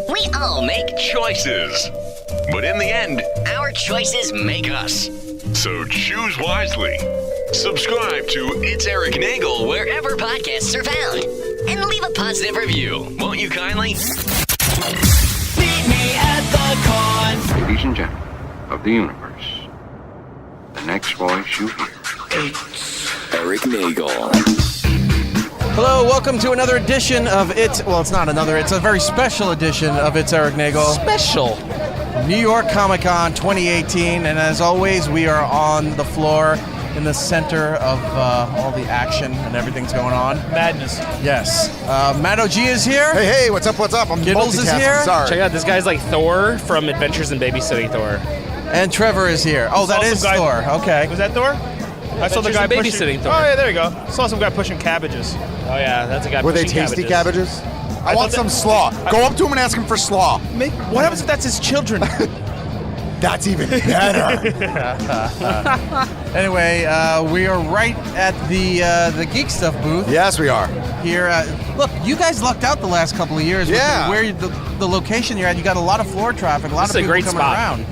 We all make choices. But in the end, our choices make us. So choose wisely. Subscribe to It's Eric Nagel wherever podcasts are found. And leave a positive review, won't you kindly? Meet me at the con. Ladies and gentlemen of the universe, the next voice you hear. It's Eric Nagel. Hello, welcome to another edition of It's not another, it's a very special edition of It's Eric Nagel. Special. New York Comic Con 2018, and as always, we are on the floor in the center of all the action and everything's going on. Madness. Yes. McGinley is here. Hey, what's up? I'm Giddles is multitasking, here. Sorry. Check out, this guy's like Thor from Adventures in Babysitting Thor. And Trevor is here. Oh, that is Thor. Okay. Was that Thor? I saw the guy Babysitting Thor. Oh yeah, there you go. Saw some guy pushing cabbages. Oh yeah, that's a guy Were they pushing tasty cabbages? I want thought some slaw. Go up to him and ask him for slaw. What happens if that's his children? That's even better. Anyway, we are right at the Geek Stuff booth. Yes, we are. Here, look, you guys lucked out the last couple of years. Yeah. Where the location you're at, you got a lot of floor traffic, a lot This of is a people great coming spot. around.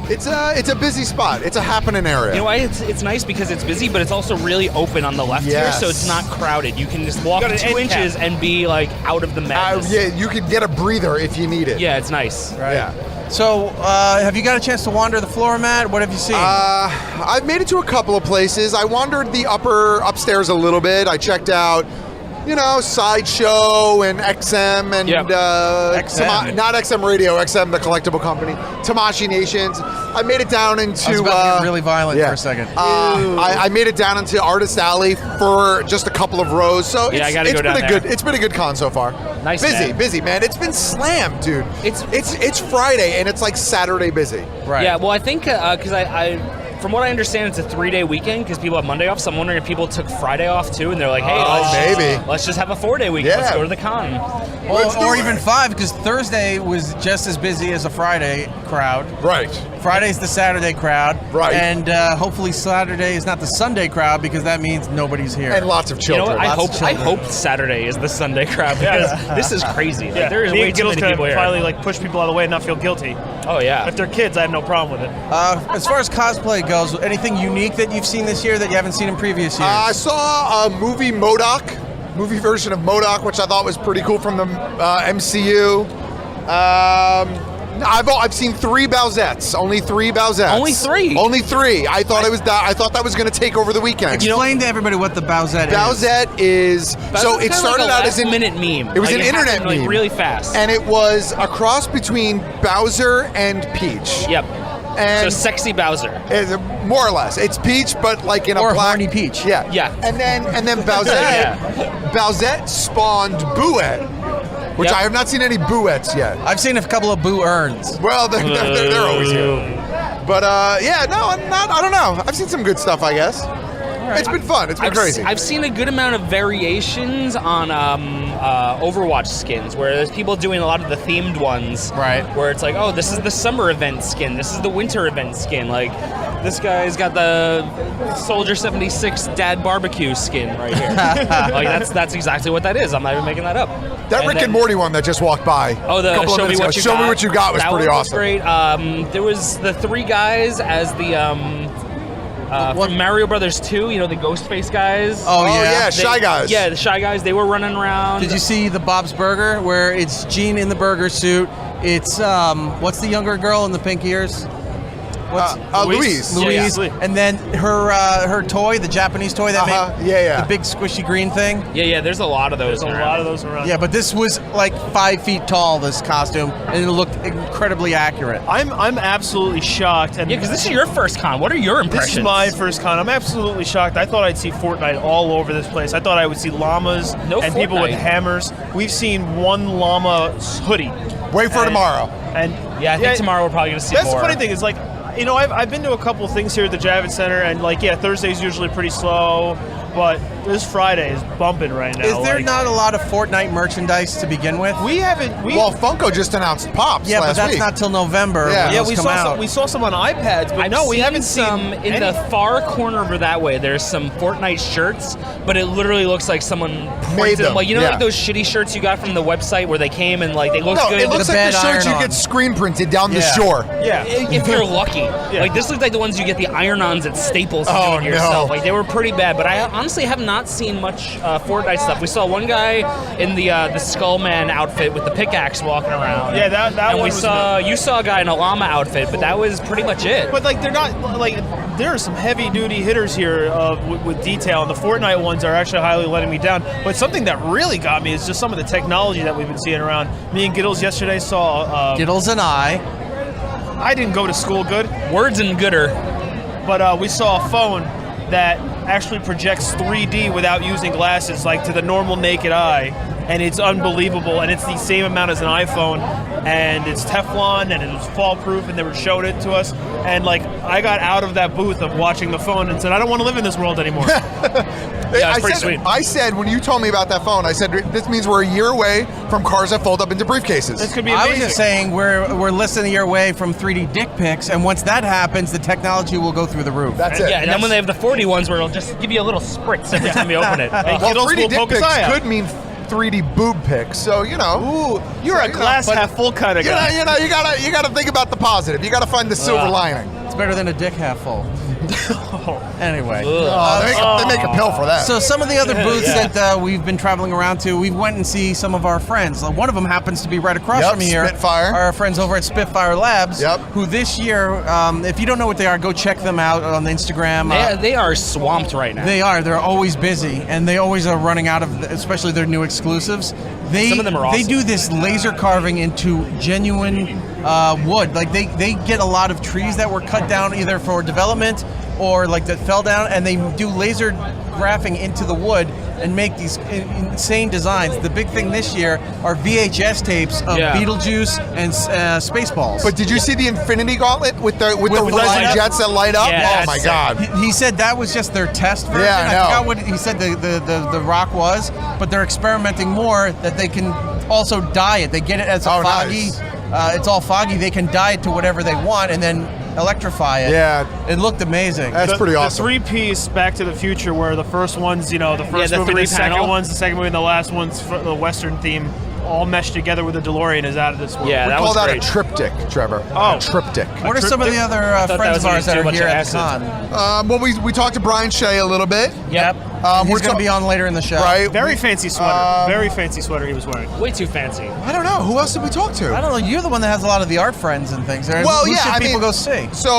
It's a busy spot. It's a happening area. You know why? It's nice because it's busy, but it's also really open on the left Yes. here, so it's not crowded. You can just walk You got an 2 end cap. inches and be like out of the madness. yeah, you could get a breather if you need it. Yeah, it's nice. Right. Yeah. So, have you got a chance to wander the floor, Matt? What have you seen? I've made it to a couple of places. I wandered the upstairs a little bit. I checked out, Sideshow and XM and Yep. XM. not XM Radio, XM the collectible company, Tamashii Nations. I made it down into. I was about to get really violent for a second. I made it down into Artist Alley for just a couple of rows. So Yeah, I gotta go it's been down a there. good. It's been a good con so far. Nice, busy, man. It's been slammed, dude. It's It's Friday and it's like Saturday busy. Right. Yeah, well, I think because I from what I understand, it's a 3-day weekend because people have Monday off. So I'm wondering if people took Friday off too, and they're like, "Hey, let's just have a 4-day weekend. Let's Yeah. go to the con." Or even 5, because Thursday was just as busy as a Friday crowd. Right. Friday's the Saturday crowd. Right. And hopefully Saturday is not the Sunday crowd, because that means nobody's here. And lots of You know children. what? I Lots of hope children. Saturday is the Sunday crowd because this is crazy. Like, there is Me way and too Giddles many can people here. finally push people out of the way and not feel guilty. Oh yeah. If they're kids, I have no problem with it. As far as cosplay goes, anything unique that you've seen this year that you haven't seen in previous years? I saw a movie version of MODOK, which I thought was pretty cool from the MCU. I've seen 3 Bowsettes. Only 3 Bowsettes. Only 3? Only 3. I thought that was going to take over the weekend. Explain to everybody what the Bowsette is. Bowsette is so it started out as a minute meme. It was Like, an internet happened, like, meme, really fast. and it was a cross between Bowser and Peach. Yep. And So sexy Bowser. more or less, it's Peach, but like in a Or black. horny Peach. Yeah. Yeah. And then Bowsette. Bowsette spawned Booette, which Yep. I have not seen any Booettes yet. I've seen a couple of Boo Urns. Well, they're always here. But I don't know. I've seen some good stuff, I guess. It's been fun. It's been crazy. I've seen a good amount of variations on Overwatch skins, where there's people doing a lot of the themed ones. Right. Where it's like, oh, this is the summer event skin. This is the winter event skin. Like, this guy's got the Soldier 76 Dad Barbecue skin right here. Like, that's exactly what that is. I'm not even making that up. That Rick and Morty one that just walked by. Oh, the a couple of Show Me minutes What ago. You Show Got. Me What You Got was That pretty one was awesome. great. There was the 3 guys as the from Mario Brothers 2. You know, the Ghostface guys. Oh, yeah. Shy Guys. Yeah, the Shy Guys. They were running around. Did you see the Bob's Burger, where it's Gene in the burger suit? It's, what's the younger girl in the pink ears? Louise. Louise. Yeah. And then her toy, the Japanese toy that made Yeah. the big squishy green thing. Yeah, there's a lot of those. There's a lot of those around. Yeah, but this was like 5 feet tall, this costume, and it looked incredibly accurate. I'm absolutely shocked. And Yeah, because this is your first con. What are your impressions? This is my first con. I'm absolutely shocked. I thought I'd see Fortnite all over this place. I thought I would see llamas No and people with Fortnite. hammers. We've seen one llama hoodie. Wait for And- tomorrow. And Yeah, I think tomorrow we're probably going to see That's more. the funny thing is, like, I've been to a couple things here at the Javits Center, and Thursday's usually pretty slow, but this Friday is bumping right now. Is there not a lot of Fortnite merchandise to begin with? We haven't. Well, Funko just announced Pops Yeah, but last that's week. not till November. Yeah. when Yeah, those we come saw out. some. We saw some on iPads, but I've we haven't seen some in any. the far corner over that way. There's some Fortnite shirts, but it literally looks like someone printed them, like yeah. like those shitty shirts you got from the website where they came and like they look No, good. it looks The like the bed shirts you iron-on. get screen printed down the Yeah. shore. Yeah. If you're lucky. Like this looks like the ones you get the iron-ons at Staples Oh, doing yourself. no. Like they were pretty bad, but I honestly have not seen much Fortnite stuff. We saw one guy in the Skullman outfit with the pickaxe walking around. Yeah, that and one we was saw you saw a guy in a llama outfit, but that was pretty much it. But like they're not like there are some heavy duty hitters here with detail, and the Fortnite ones are actually highly letting me down. But something that really got me is just some of the technology that we've been seeing around. Me and Giddles yesterday saw. Giddles and I. I didn't go to school good, Words and gooder. but we saw a phone that actually projects 3D without using glasses, like to the normal naked eye, and it's unbelievable. And it's the same amount as an iPhone, and it's Teflon, and it's fall proof, and they were showing it to us. And like I got out of that booth of watching the phone and said, I don't want to live in this world anymore. Yeah, it's pretty sweet. I said when you told me about that phone, I said this means we're a year away from cars that fold up into briefcases. This could be I amazing. was just saying we're less than a year away from 3D dick pics, and once that happens, the technology will go through the roof. That's it. Yeah, and then when they have the 40 ones where it'll just give you a little spritz every time you open it. Hey, Well, Giddles 3D will dick poke his pics eye out. could mean 3D boob pics. So you know, You're a glass half full kind of guy. you gotta think about the positive. You gotta find the silver lining. It's better than a dick half full. Anyway. They make a pill for that. So some of the other booths that we've been traveling around to, we went and see some of our friends. One of them happens to be right across Yep, from here. Spitfire. Our friends over at Spitfire Labs. Yep. Who this year, if you don't know what they are, go check them out on Instagram. They are swamped right now. They are. They're always busy, and they always are running out of, especially their new exclusives. Some of them are They awesome. do this laser carving into genuine wood. Like they get a lot of trees that were cut down either for development or like that fell down, and they do laser graphing into the wood and make these insane designs. The big thing this year are VHS tapes of Beetlejuice and Spaceballs. But did you see the Infinity Gauntlet with the With the laser light up? jets that light up? Yeah, Oh my that's God! He said that was just their test version. Yeah, I know. forgot what he said the rock was, but they're experimenting more that they can also dye it. They get it as a foggy. Nice. It's all foggy. They can dye it to whatever they want and then electrify it. Yeah. It looked amazing. That's pretty awesome. The three-piece Back to the Future, where the first one's, the first the movie, the 3D second panel. one's the second movie, and the last one's for the Western theme, all meshed together with the DeLorean is out of this world. Yeah, We that call was that great. a triptych, Trevor. Oh. A triptych. What are some of the other that friends was of ours that too are much here at the acid. con? Well, we talked to Brian Shea a little bit. Yep. He's We're going to be on later in the show. right. Very fancy sweater. Very fancy sweater he was wearing. Way too fancy. I don't know. Who else did we talk to? I don't know. You're the one that has a lot of the art friends and things. Well, Who yeah, should I people mean, go see? So,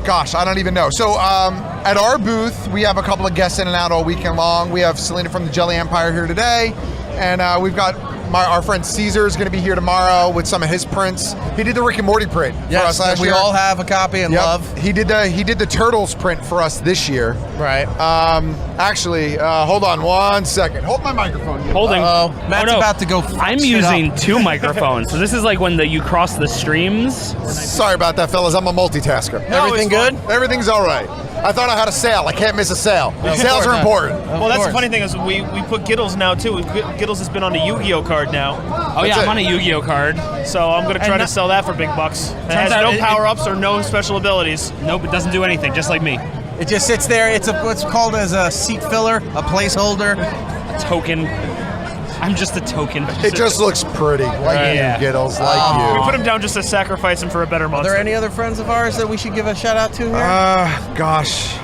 gosh, I don't even know. So, at our booth, we have a couple of guests in and out all weekend long. We have Selena from the Jelly Empire here today, and we've got our friend Caesar is going to be here tomorrow with some of his prints. He did the Rick and Morty print for us Yes, last we year. all have a copy and Yep. love. He did the Turtles print for us this year. Right. Actually, hold on one second. Hold my microphone. Holding. Uh-oh. Matt's about to go fuck I'm shit using up. 2 microphones. So this is like when you cross the streams. Sorry about that, fellas. I'm a multitasker. Everything good? Everything's all right. I thought I had a sale. I can't miss a sale. Sales are important. Well, that's the funny thing is we put Giddles now too. Giddles has been on the Yu-Gi-Oh card now, Oh yeah, That's I'm it. on a Yu-Gi-Oh card. so I'm gonna try And to sell that for big bucks. It has out no it- power-ups or no special abilities. Nope, it doesn't do anything, just like me. It just sits there. It's what's called as a seat filler, a placeholder. A token. I'm just a token. It just looks pretty, like Yeah. you, Giddles, We like put him down just to sacrifice him for a better Are monster. there any other friends of ours that we should give a shout out to here? Gosh,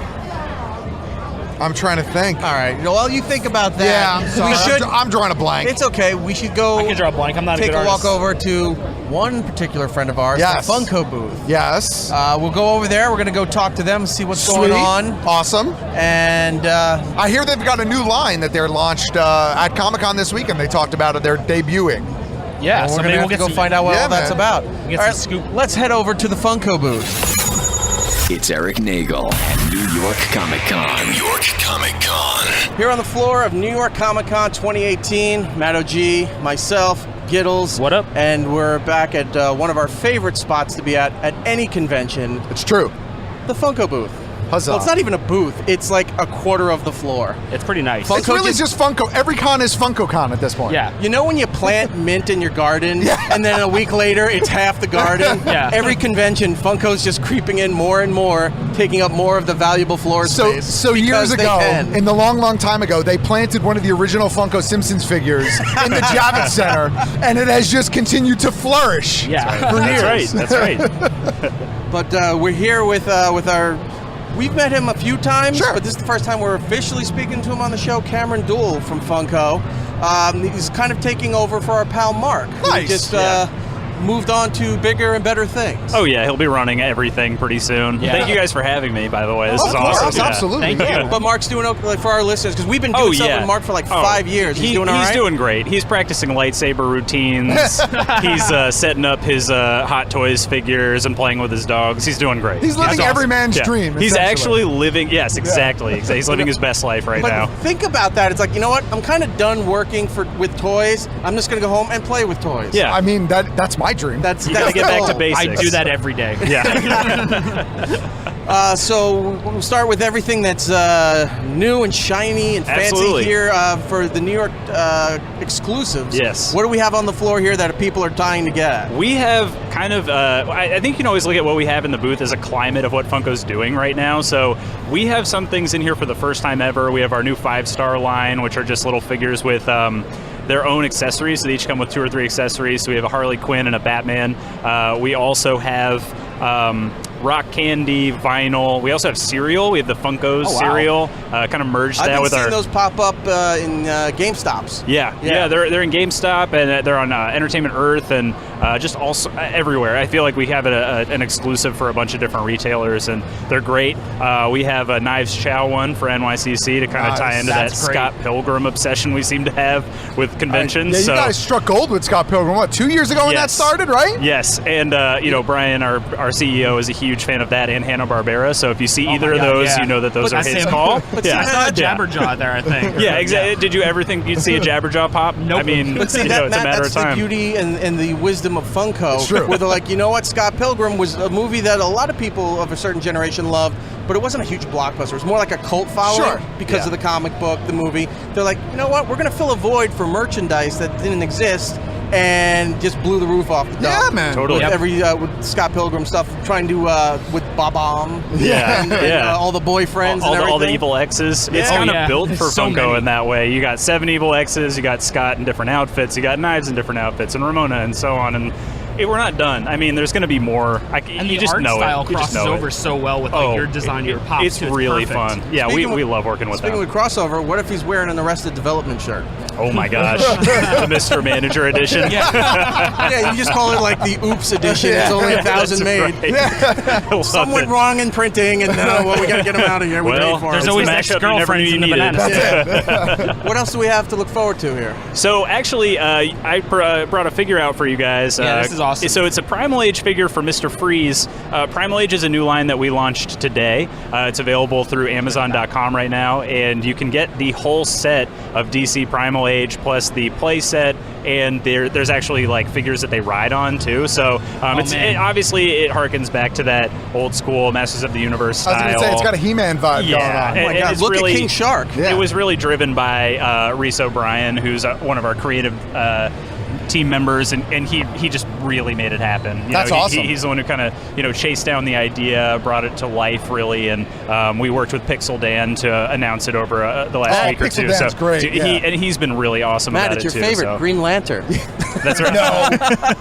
I'm trying to think. All right. Well, you think about that. Yeah, I'm sorry. We should. I'm drawing a blank. It's okay. We should go. I can draw a blank. I'm not a take good a walk artist. over to one particular friend of ours, Yes. the Funko booth. Yes. We'll go over there. We're gonna go talk to them, see what's Sweet. going on, Awesome. and I hear they've got a new line that they're launched at Comic-Con this weekend. They talked about it. They're debuting. Yeah, we're so gonna maybe have we'll to get go some, find out what Yeah, all that's man. about. Get All some scoop. Let's head over to the Funko booth. It's Eric Nagel at New York Comic Con. New York Comic Con. Here on the floor of New York Comic Con 2018, Matt OG, myself, Giddles. What up? And we're back at one of our favorite spots to be at any convention, It's true. the Funko booth. Huzzah. Well, it's not even a booth. It's like a quarter of the floor. It's pretty nice. It's really just Funko. Every con is Funko Con at this point. Yeah. You know when you plant mint in your garden, and then a week later it's half the garden? Yeah. Every convention, Funko's just creeping in more and more, taking up more of the valuable floor space. So because years they ago, can. in the long time ago, they planted one of the original Funko Simpsons figures in the Javits Center, and it has just continued to flourish for years. That's right. But we're here with our. We've met him a few times, Sure. but this is the first time we're officially speaking to him on the show. Cameron Duell from Funko. He's kind of taking over for our pal Mark. Who Nice. just moved on to bigger and better things. Oh yeah, he'll be running everything pretty soon. Yeah. Thank you guys for having me, by the way. This Of is course, awesome. Yeah. absolutely. Thank you. But Mark's doing okay, like, for our listeners, because we've been doing stuff with Mark for like 5 years. He's doing all right? He's doing great. He's practicing lightsaber routines. He's setting up his Hot Toys figures and playing with his dogs. He's doing great. He's living every man's dream. He's essentially. actually living, yes, exactly. He's living his best life right But now. think about that. It's like, you know what? I'm kind of done working with toys. I'm just going to go home and play with toys. Yeah. I mean, that's my dream. That's You gotta get the back to goal. basics. I do that every day. Yeah. So we'll start with everything that's new and shiny and fancy Absolutely. here for the New York exclusives. Yes. What do we have on the floor here that people are dying to get at? We have kind of, I think you can always look at what we have in the booth as a climate of what Funko's doing right now. So we have some things in here for the first time ever. We have our new 5-star line, which are just little figures with their own accessories. So they each come with 2 or 3 accessories. So we have a Harley Quinn and a Batman. We also have rock candy, vinyl. We also have cereal. We have the Funko's cereal. Kind of merged that with I've our. been seeing those pop up in GameStops. Yeah, they're in GameStop and they're on Entertainment Earth and just also everywhere. I feel like we have an exclusive for a bunch of different retailers and they're great. We have a Knives Chow one for NYCC to kind of tie into that Scott Pilgrim obsession we seem to have with conventions. Yeah, you guys struck gold with Scott Pilgrim, what, 2 years ago when that started, right? Yes, and Brian, our CEO, is a huge fan of that and Hanna-Barbera, so if you see either of those, you know that those are his call. I saw a Jabberjaw there, I think. Yeah, exactly. Did you ever think you'd see a Jabberjaw pop? Nope. I mean, But see, it's a matter that's of time. the beauty and the wisdom of Funko. It's true. Where they're like, you know what, Scott Pilgrim was a movie that a lot of people of a certain generation loved, but it wasn't a huge blockbuster. It was more like a cult following because of the comic book, the movie. They're like, you know what, we're going to fill a void for merchandise that didn't exist, and just blew the roof off the dome. Yeah, man. Totally. With with Scott Pilgrim stuff, trying to with Bob-omb. Yeah, and all the boyfriends all and everything. all the evil X's. It's Yeah. kind of built for So Funko many. in that way. You got 7 evil X's, you got Scott in different outfits, you got Knives in different outfits, and Ramona and so on. And we're not done. I mean, there's going to be more. And you the just art know style it. You just crosses know over it. so well with your design, your pops. It's really perfect. fun. Yeah, Speaking we of- love working with Speaking them. with crossover, what if he's wearing an Arrested Development shirt? Oh my gosh, the Mr. Manager edition. Yeah, you just call it like the Oops edition. It's only 1,000 made. Right. Some went wrong in printing, and well, we got to get them out of here. We Well, paid for There's them. always It's the mashup you never ex-girlfriends knew in the you banana needed. set. What else do we have to look forward to here? So actually, I brought a figure out for you guys. Yeah, this is awesome. So it's a Primal Age figure for Mr. Freeze. Primal Age is a new line that we launched today. It's available through Amazon.com right now, and you can get the whole set of DC Primal Age plus the play set, and there's actually like figures that they ride on too. So obviously it harkens back to that old school Masters of the Universe style. I was going to say, it's got a He-Man vibe going on. Oh my God, it's look really, at King Shark. Yeah. It was really driven by Reese O'Brien, who's one of our creative team members, and he just really made it happen. That's awesome. He's the one who kind of chased down the idea, brought it to life really, and we worked with Pixel Dan to announce it over the last week or Pixel two. Dan's so great, he's been really awesome Matt, about it's it your too. favorite, so. Green Lantern. That's right.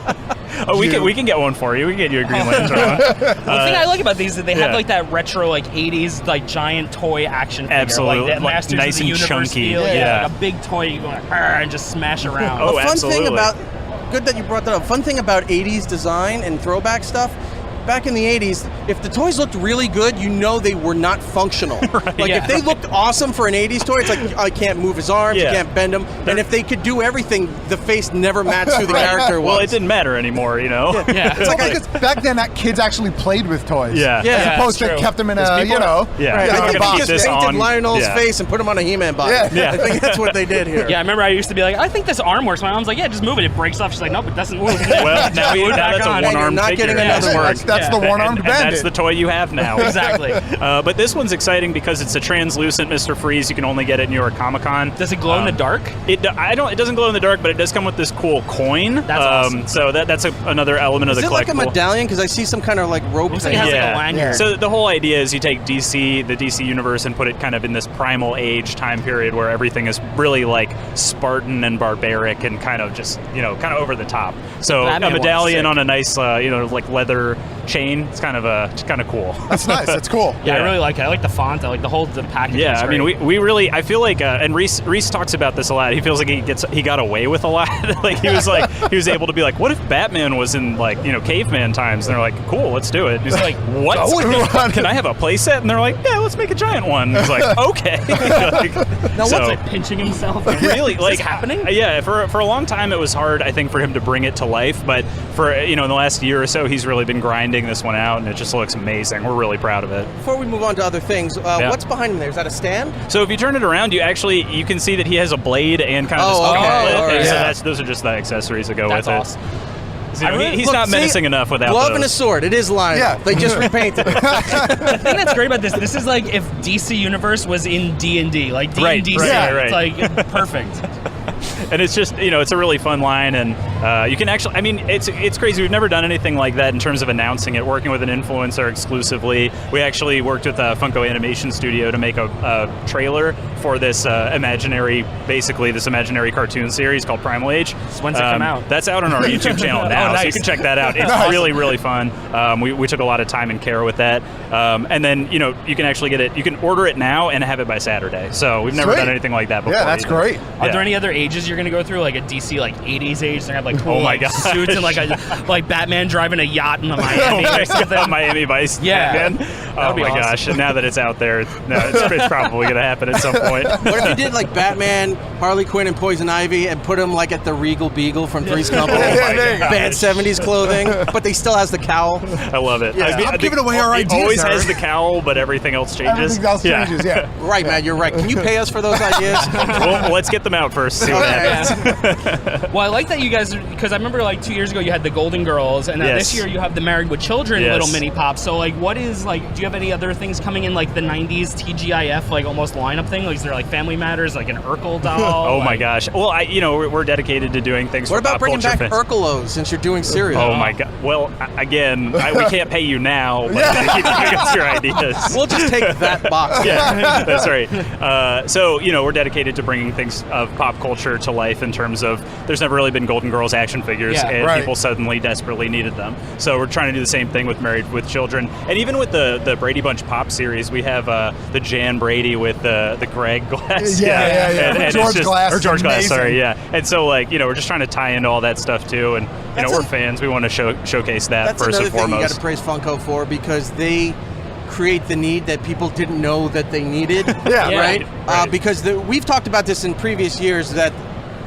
Oh, we can get one for you. We can get you a Green Lantern one. The thing I like about these is they have yeah. like that retro, like 80s, like giant toy action figure. Absolutely. Like that Like, Masters nice of the and Universe chunky. feel. Yeah. Like a big toy, you go like, "Arr," and just smash around. Oh, The fun absolutely. thing about, good that you brought that up, fun thing about 80s design and throwback stuff, back in the 80s, if the toys looked really good, you know they were not functional. Like if they looked awesome for an 80s toy, it's like, I can't move his arms, you can't bend him. And if they could do everything, the face never matched who the character was. Well, it didn't matter anymore, Yeah. It's like because back then that kids actually played with toys. Yeah. As opposed to true. kept them in a, Yeah. in Right. We're I think gonna they keep just this painted on. Lionel's Yeah. face and put him on a He-Man body. Yeah. I think that's what they did here. Yeah, I remember I used to be like, I think this arm works. My mom's like, yeah, just move it. It breaks off. She's like, nope, it doesn't move. Well, now Put it back that's a on. And you're one-arm not figure. getting Yeah. another one. That's That's the one-armed and bandit. that's the toy you have now. Exactly. But this one's exciting because it's a translucent Mr. Freeze. You can only get it in New York Comic Con. Does it glow in the dark? It doesn't glow in the dark, but it does come with this cool coin. That's awesome. So that's another element of Is the it like collectible. a medallion? Because I see some kind of like rope Looks like thing. it has like a lanyard. So the whole idea is you take the DC universe, and put it kind of in this primal age time period where everything is really like Spartan and barbaric and kind of just kind of over the top. So Batman a medallion one's on a nice like leather chain. It's kind of cool. That's nice. That's cool. Yeah, I really like it. I like the font. I like the packaging. Yeah, It's I mean, great. we really, I feel like, and Reese talks about this a lot. He feels like he got away with a lot. Like he was able to be like, what if Batman was in like caveman times? And they're like, cool, let's do it. And he's like, what? Can I have a playset? And they're like, yeah, let's make a giant one. And he's like, okay. Now, what's like pinching himself? Really, like happening? Yeah, for a long time it was hard, I think, for him to bring it to life. But for in the last year or so, he's really been grinding this one out, and it just looks amazing. We're really proud of it. Before we move on to other things, what's behind him there? Is that a stand? So if you turn it around, you can see that he has a blade and kind of this okay. gauntlet. All right. And so Yeah. those are just the accessories that go That's with awesome. it. So, he's Look, not menacing see, enough without glove those. and a sword. It is Lion. Yeah. They just repainted it. The thing that's great about this is like if DC Universe was in D&D, like D&D Right, set. right. It's like perfect. And it's just, it's a really fun line, and you can actually, I mean, it's crazy. We've never done anything like that in terms of announcing it, working with an influencer exclusively. We actually worked with Funko Animation Studio to make a trailer for this imaginary cartoon series called Primal Age. So when's it come out? That's out on our YouTube channel now, nice. so you can check that out. It's really, really fun. We took a lot of time and care with that. And then, you can actually get it, you can order it now and have it by Saturday. So we've never Sweet. done anything like that before. Yeah, that's either. great. Are Yeah. there any other ages you're gonna go through, like a DC like 80s age? They're gonna have like cool Oh my like, gosh. suits and like Batman driving a yacht in the Miami or something. Miami Vice. Yeah. Batman. That Oh would be my awesome. gosh! And now that it's out there, no, it's probably going to happen at some point. What if you did like Batman, Harley Quinn, and Poison Ivy, and put them like at the Regal Beagle from Three's Company? there you go. Bad 70s clothing, but they still has the cowl. I love it. Yeah. I'm giving away our It ideas, always has Eric. the cowl, but everything else changes. Everything else changes, yeah. Right, man, you're right. Can you pay us for those ideas? Well, let's get them out first. See what happens. Well, I like that you guys, because I remember like 2 years ago you had the Golden Girls, and now Yes. this year you have the Married with Children Yes. little mini pops. So like, what is like? Do you have any other things coming in like the '90s TGIF like almost lineup thing? Like, is there like Family Matters, like an Urkel doll? Oh my like- gosh! Well, we're dedicated to doing things. What for about pop bringing culture back fans. Urkelos since you're doing cereal? Oh my god! Well, again, we can't pay you now, but keep giving us your ideas. We'll just take that box. Yeah, that's right. So, we're dedicated to bringing things of pop culture to life in terms of there's never really been Golden Girls action figures, Yeah. and Right. people suddenly desperately needed them. So we're trying to do the same thing with Married with Children. And even with the Brady Bunch Pop series, we have the Jan Brady with the Greg Glass. Yeah. And it's George Glass Or is George Glass, amazing. sorry, yeah. And so, we're just trying to tie into all that stuff, too. And, That's we're a- fans. We want to showcase that That's first another and thing you got foremost. to praise Funko for, because they create the need that people didn't know that they needed. Yeah. Yeah. Right? Right. Because we've talked about this in previous years, that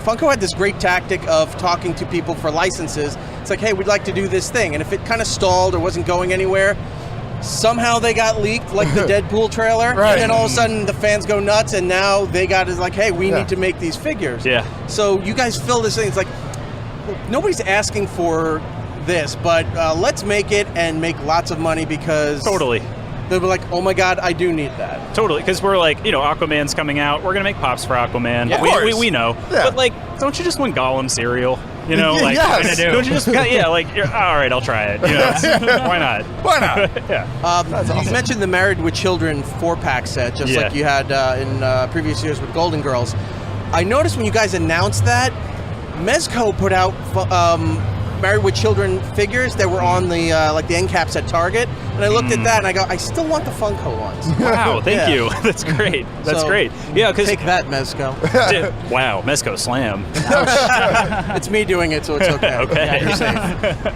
Funko had this great tactic of talking to people for licenses. It's like, hey, we'd like to do this thing. And if it kind of stalled or wasn't going anywhere, somehow they got leaked, like the Deadpool trailer. Right. And then all of a sudden the fans go nuts, and now they got it like, hey, we Yeah. need to make these figures. Yeah. So you guys fill this in. It's like, nobody's asking for this, but let's make it and make lots of money, because Totally. they'll be like, oh my god, I do need that. Totally, because we're like, Aquaman's coming out. We're gonna make pops for Aquaman. Yeah. Of we course. know. Yeah. But don't you just want Gollum cereal? Like, Yes. don't you just? Yeah, all right, I'll try it. Why not? Why not? Yeah. You mentioned the Married with Children 4-pack set, just Yeah. like you had in previous years with Golden Girls. I noticed when you guys announced that, Mezco put out Married with Children figures that were on the the end caps at Target, and I looked at that and I go, I still want the Funko ones. Wow, thank Yeah. you. That's great. That's So, great. Yeah, because Take that, Mezco. wow, Mezco Slam. It's me doing it, so it's okay. Okay. Yeah, you're safe.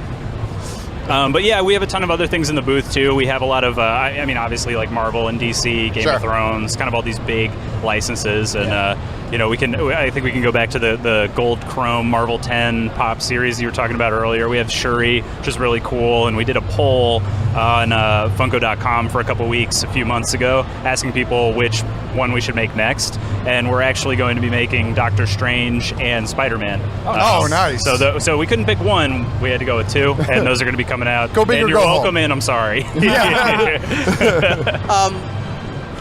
But yeah, we have a ton of other things in the booth too. We have a lot of, obviously like Marvel and DC, Game Sure. of Thrones, kind of all these big licenses, and I think we can go back to the Gold Chrome Marvel 10 Pop series you were talking about earlier. We have Shuri, which is really cool, and we did a poll on Funko.com for a couple weeks a few months ago, asking people which one we should make next, and we're actually going to be making Doctor Strange and Spider-Man. Oh, nice. So we couldn't pick one; we had to go with two, and those are going to be coming out. Go big and or you're go welcome home. in. I'm sorry.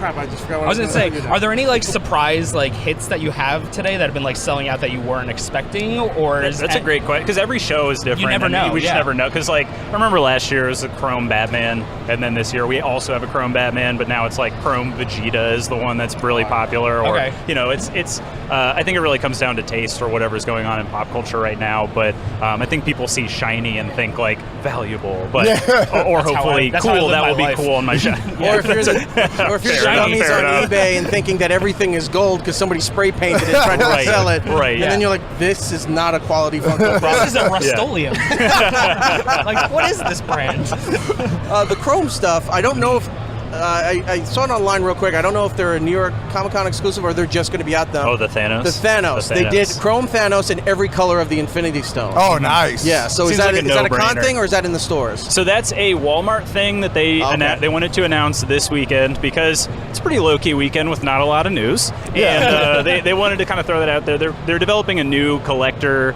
Crap, I just forgot what I was gonna say, do. are there any like surprise like hits that you have today that have been like selling out that you weren't expecting, or is That's a great question, because every show is different. You never and know, We just yeah. never know. Because like, I remember last year it was a Chrome Batman, and then this year we also have a Chrome Batman, but now it's like Chrome Vegeta is the one that's really popular. Or Okay. it's. I think it really comes down to taste or whatever's going on in pop culture right now. But I think people see shiny and think like valuable, but or hopefully that's how I cool. live That my will be life. cool on my show. Or if you're the dummies fair on enough. eBay and thinking that everything is gold because somebody spray painted it trying to Right, sell it, right, and yeah. then you're like, this is not a quality Funko product. This is a Rust-Oleum. Like, what is this brand? The Chrome stuff, I don't know if I saw it online real quick. I don't know if they're a New York Comic-Con exclusive or they're just going to be out now. Oh, the Thanos. The Thanos. They did Chrome Thanos in every color of the Infinity Stone. Oh, nice. Yeah. So Seems is that like a is that a con no-brainer. thing or is that in the stores? So that's a Walmart thing that they Okay. they wanted to announce this weekend because it's a pretty low-key weekend with not a lot of news. And they wanted to kind of throw that out there. They're developing a new collector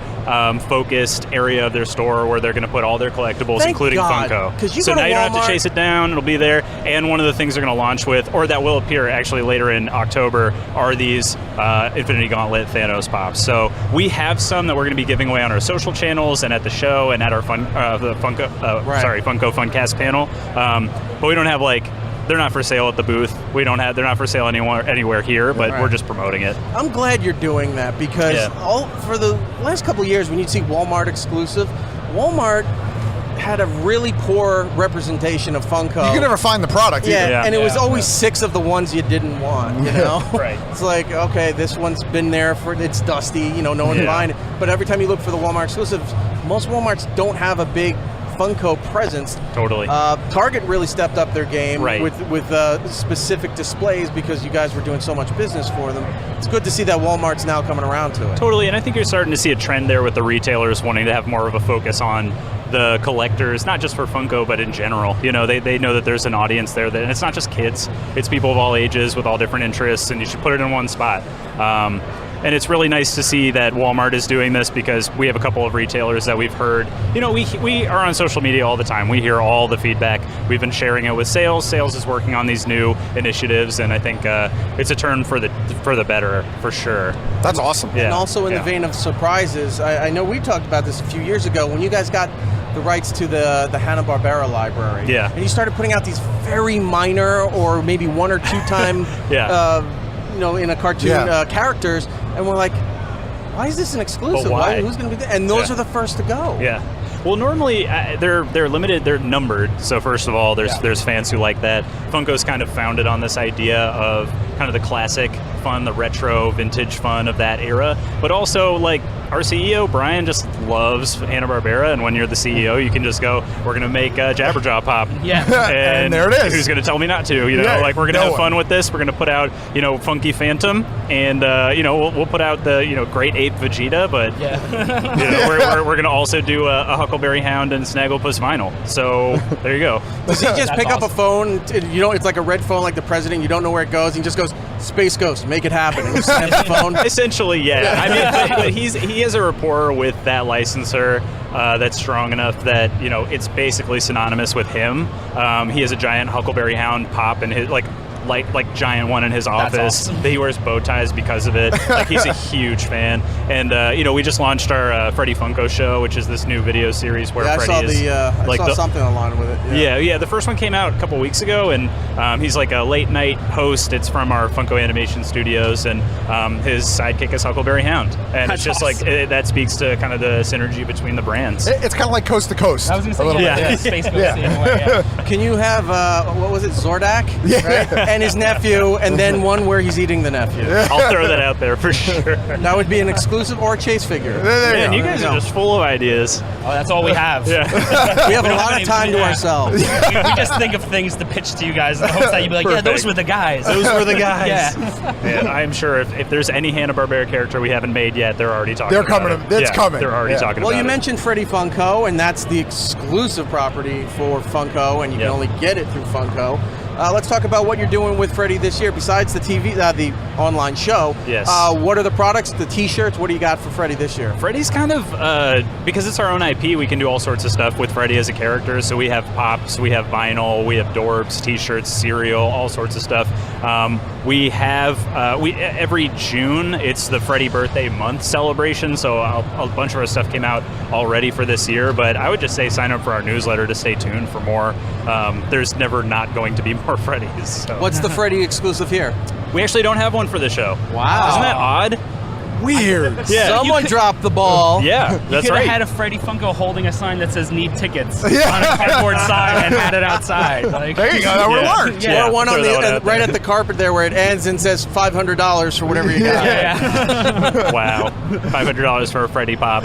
focused area of their store where they're going to put all their collectibles, Thank including God, Funko. 'cause you so go to now you don't have Walmart- to chase it down. It'll be there. And one of the things they're going to launch with, or that will appear actually later in October, are these Infinity Gauntlet Thanos pops. So we have some that we're going to be giving away on our social channels and at the show and at our Funko Funcast panel. But we don't have they're not for sale at the booth. They're not for sale anywhere here, but Right. we're just promoting it. I'm glad you're doing that because for the last couple of years, when you'd see Walmart exclusive, Walmart had a really poor representation of Funko. You can never find the product either. Yeah, and it was always 6 of the ones you didn't want, you know? Right. It's like, okay, this one's been there it's dusty, no one's buying it. But every time you look for the Walmart exclusives, most Walmarts don't have a big Funko presence. Totally. Target really stepped up their game Right. with specific displays because you guys were doing so much business for them. It's good to see that Walmart's now coming around to it. Totally, and I think you're starting to see a trend there with the retailers wanting to have more of a focus on the collectors, not just for Funko, but in general. They know that there's an audience there, and it's not just kids. It's people of all ages with all different interests, and you should put it in one spot. And it's really nice to see that Walmart is doing this because we have a couple of retailers that we've heard. We are on social media all the time. We hear all the feedback. We've been sharing it with Sales. Sales is working on these new initiatives, and I think it's a turn for the better, for sure. That's awesome. Yeah. And also in the vein of surprises, I know we talked about this a few years ago when you guys got the rights to the Hanna-Barbera library. Yeah. And you started putting out these very minor or maybe 1 or 2 time in a cartoon characters, and we're like, why is this an exclusive? But why? Who's going to be there? And those are the first to go. Yeah. Well, normally they're limited. They're numbered. So first of all, there's fans who like that. Funko's kind of founded on this idea of kind of the classic fun, the retro, vintage fun of that era. But also, our CEO Brian just loves Hanna-Barbera, and when you're the CEO, you can just go, "We're going to make Jabberjaw pop." Yeah. And there it is. Who's going to tell me not to? We're going to have fun with this. We're going to put out, Funky Phantom, and we'll put out the Great Ape Vegeta, but we're going to also do a Huckleberry Hound and Snagglepuss vinyl. So there you go. Does he just That's pick up a awesome. phone? It's like a red phone, like the president. You don't know where it goes. He just goes, "Space Ghost, make it happen." And he slams the phone. Essentially, yeah. I mean, but he has a rapport with that licensor that's strong enough that it's basically synonymous with him. He has a giant Huckleberry Hound pop in his like giant one in his office. awesome. He wears bow ties because of it. He's a huge fan. And we just launched our Freddy Funko show, which is this new video series where I Freddy saw is something online with it. Yeah. The first one came out a couple weeks ago, and he's like a late night host. It's from our Funko Animation Studios, and his sidekick is Huckleberry Hound, and it's just awesome. that speaks to kind of the synergy between the brands. It's kind of like coast to coast. I was going to say, a little bit. Space Ghost in a way, yeah. Can you have what was it, Zordak? Yeah. Right? and his nephew, and then one where he's eating the nephew. I'll throw that out there for sure. That would be an exclusive or a Chase figure. Man, you guys are just full of ideas. Oh, that's all we have. Yeah. We have a don't lot have of time any- to ourselves. we just think of things to pitch to you guys in the hopes that you'd be like, yeah, those were the guys. Those were the guys. Yeah. Yeah, I'm sure if there's any Hanna-Barbera character we haven't made yet, they're already talking They're about coming. it. It's coming. They're already Yeah. talking Well, about you it. mentioned Freddy Funko, and that's the exclusive property for Funko, and you can Yep. only get it through Funko. Let's talk about what you're doing with Freddy this year. Besides the TV, the online show, Yes. what are the products, the T-shirts? What do you got for Freddy this year? Freddy's kind of, because it's our own IP, we can do all sorts of stuff with Freddy as a character. So we have pops, we have vinyl, we have Dorbs, T-shirts, cereal, all sorts of stuff. We have, every June, it's the Freddy birthday month celebration. So a bunch of our stuff came out already for this year. But I would just say sign up for our newsletter to stay tuned for more. There's never not going to be more Freddys. So. What's the Freddy exclusive here? We actually don't have one for the show. Wow. Isn't that odd? Weird. Yeah. Someone dropped the ball. Yeah, You that's could right. have had a Freddy Funko holding a sign that says "Need tickets" on a cardboard sign and had it outside. Like, There you go. That would have worked. Yeah. Or one on throw that one out right there. at the carpet there where it ends and says $500 for whatever you got. yeah. Wow, $500 for a Freddy pop.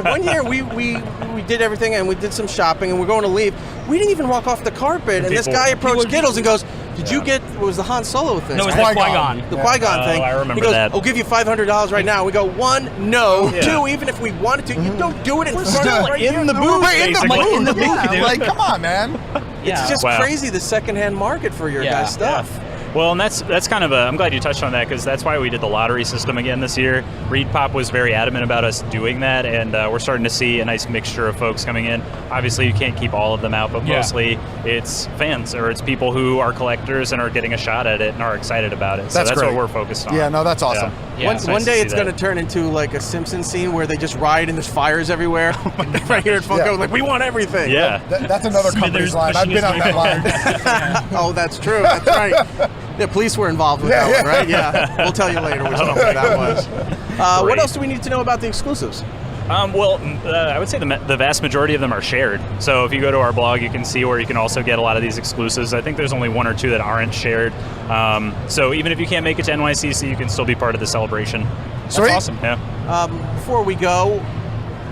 One year we did everything and we did some shopping and we're going to leave. We didn't even walk off the carpet, and this People- guy approached Skittles and goes, "Did you get what was the Han Solo thing?" No, it was Qui-Gon. the Qui-Gon. The Qui-Gon thing. I remember he goes, that. "I'll give you $500 right now." We go, one, no. Yeah. Two, even if we wanted to, you don't do it in front still of right in here the room. booth, We're in the basically. booth. In the booth, Yeah, dude. like, come on, man. It's just Wow. crazy, the secondhand market for your guys' stuff. Well, and that's kind of I'm glad you touched on that, because that's why we did the lottery system again this year. Reed Pop was very adamant about us doing that, and we're starting to see a nice mixture of folks coming in. Obviously, you can't keep all of them out, but Yeah. mostly it's fans, or it's people who are collectors and are getting a shot at it and are excited about it. So That's that's great. what we're focused on. Yeah, no, that's awesome. Yeah. It's One nice to day see it's that. going to turn into like a Simpsons scene where they just riot and there's fires everywhere. Right here at Funko, Yeah. like, we want everything. Yeah. That's another company's Smithers line. I've been on that line. Oh, that's true. That's right. The police were involved with that one, right? Yeah. We'll tell you later which company that was. What Great. else do we need to know about the exclusives? I would say the vast majority of them are shared. So if you go to our blog, you can see where you can also get a lot of these exclusives. I think there's only one or two that aren't shared. So even if you can't make it to NYCC, you can still be part of the celebration. Sweet. That's awesome. Yeah. Before we go,